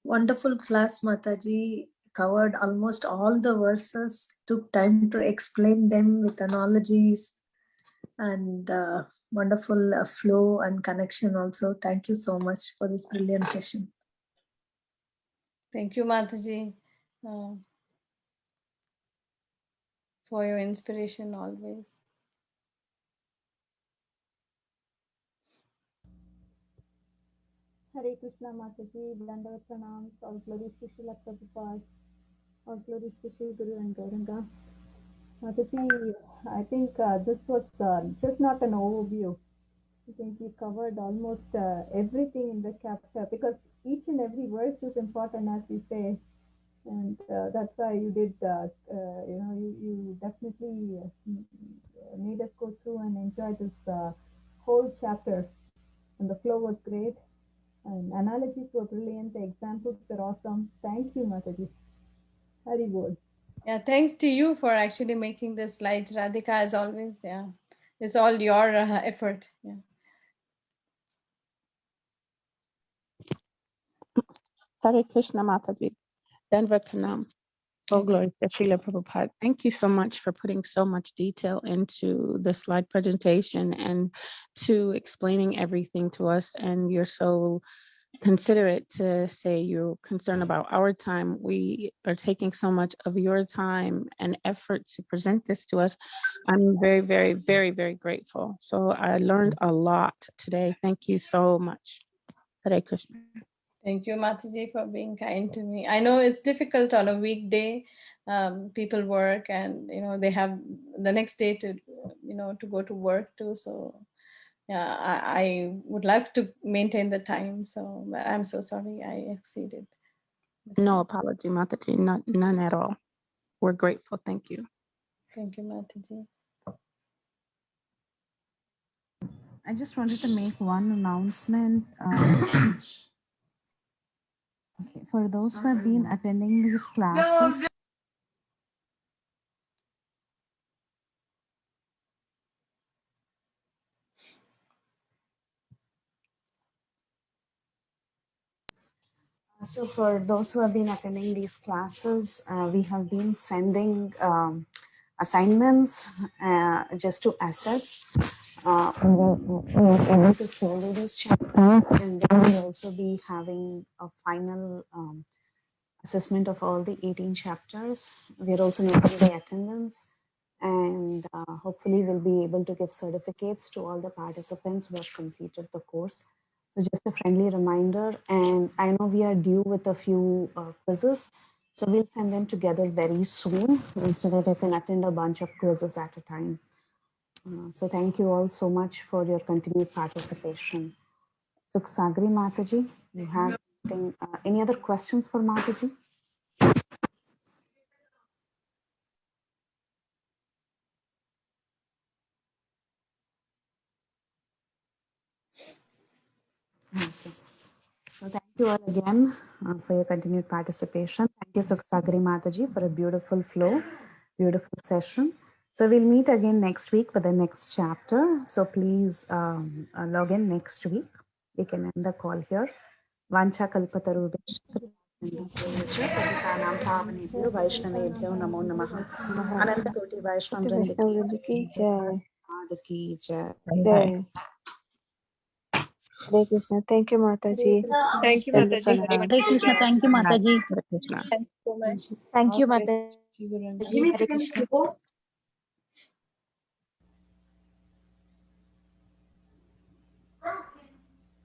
Wonderful class, Mataji. Covered almost all the verses, took time to explain them with analogies and wonderful flow and connection also. Thank you so much for this brilliant session. thank you, Mataji, for your inspiration always. Hare Krishna Mataji, Dandavat Pranams, all glories to Srila Prabhupada, all glories to Sri Guru and Gauranga. Mataji, I think this was just not an overview. I think we covered almost everything in the chapter because each and every verse is important, as you say, and that's why you did. You definitely made us go through and enjoy this whole chapter, and the flow was great. And analogies were brilliant. The examples were awesome. Thank you, Mataji. Hari Bol. Yeah, thanks to you for actually making the slides, Radhika, as always. Yeah, it's all your effort. Yeah. Hare Krishna Mataji, Denver Pranam. Oh, glory to Srila Prabhupada. Thank you so much for putting so much detail into the slide presentation and to explaining everything to us. And you're so considerate to say you're concerned about our time. We are taking so much of your time and effort to present this to us. I'm very, very, very, very grateful. So I learned a lot today. Thank you so much. Hare Krishna. Thank you, Mataji, for being kind to me. I know it's difficult on a weekday. People work and, they have the next day to, to go to work too. So yeah, I would love to maintain the time. So I'm so sorry I exceeded. No apology, Mataji, none at all. We're grateful. Thank you. Thank you, Mataji. I just wanted to make one announcement. Okay, for those who have been attending these classes, so for those who have been attending these classes, we have been sending assignments just to assess. We're able to follow these chapters, and then we'll also be having a final assessment of all the 18 chapters. We're also noting the attendance, and hopefully we'll be able to give certificates to all the participants who have completed the course. So just a friendly reminder, and I know we are due with a few quizzes, so we'll send them together very soon so that you can attend a bunch of quizzes at a time. So thank you all so much for your continued participation. Sukhasagari Mataji, you have anything, any other questions for Mataji? you all again for your continued participation. Thank you, Sukhsagri Mataji, for a beautiful flow, beautiful session. So we'll meet again next week for the next chapter. So please log in next week. We can end the call here. Vancha kalpatarubhyaścha पतितानां पावनेभ्यो वैष्णवेभ्यो नमो नमः। अनंत कोटि वैष्णव वृंद की जय। Jai. Hare Krishna. Thank you, Mataji. Thank you, Dandavat Mataji. pranam. Hare Krishna. Thank you, Mataji. Hare Krishna. Thank you so much. Thank you, Okay. Mataji. Jimmy, Hare can Krishna. you go?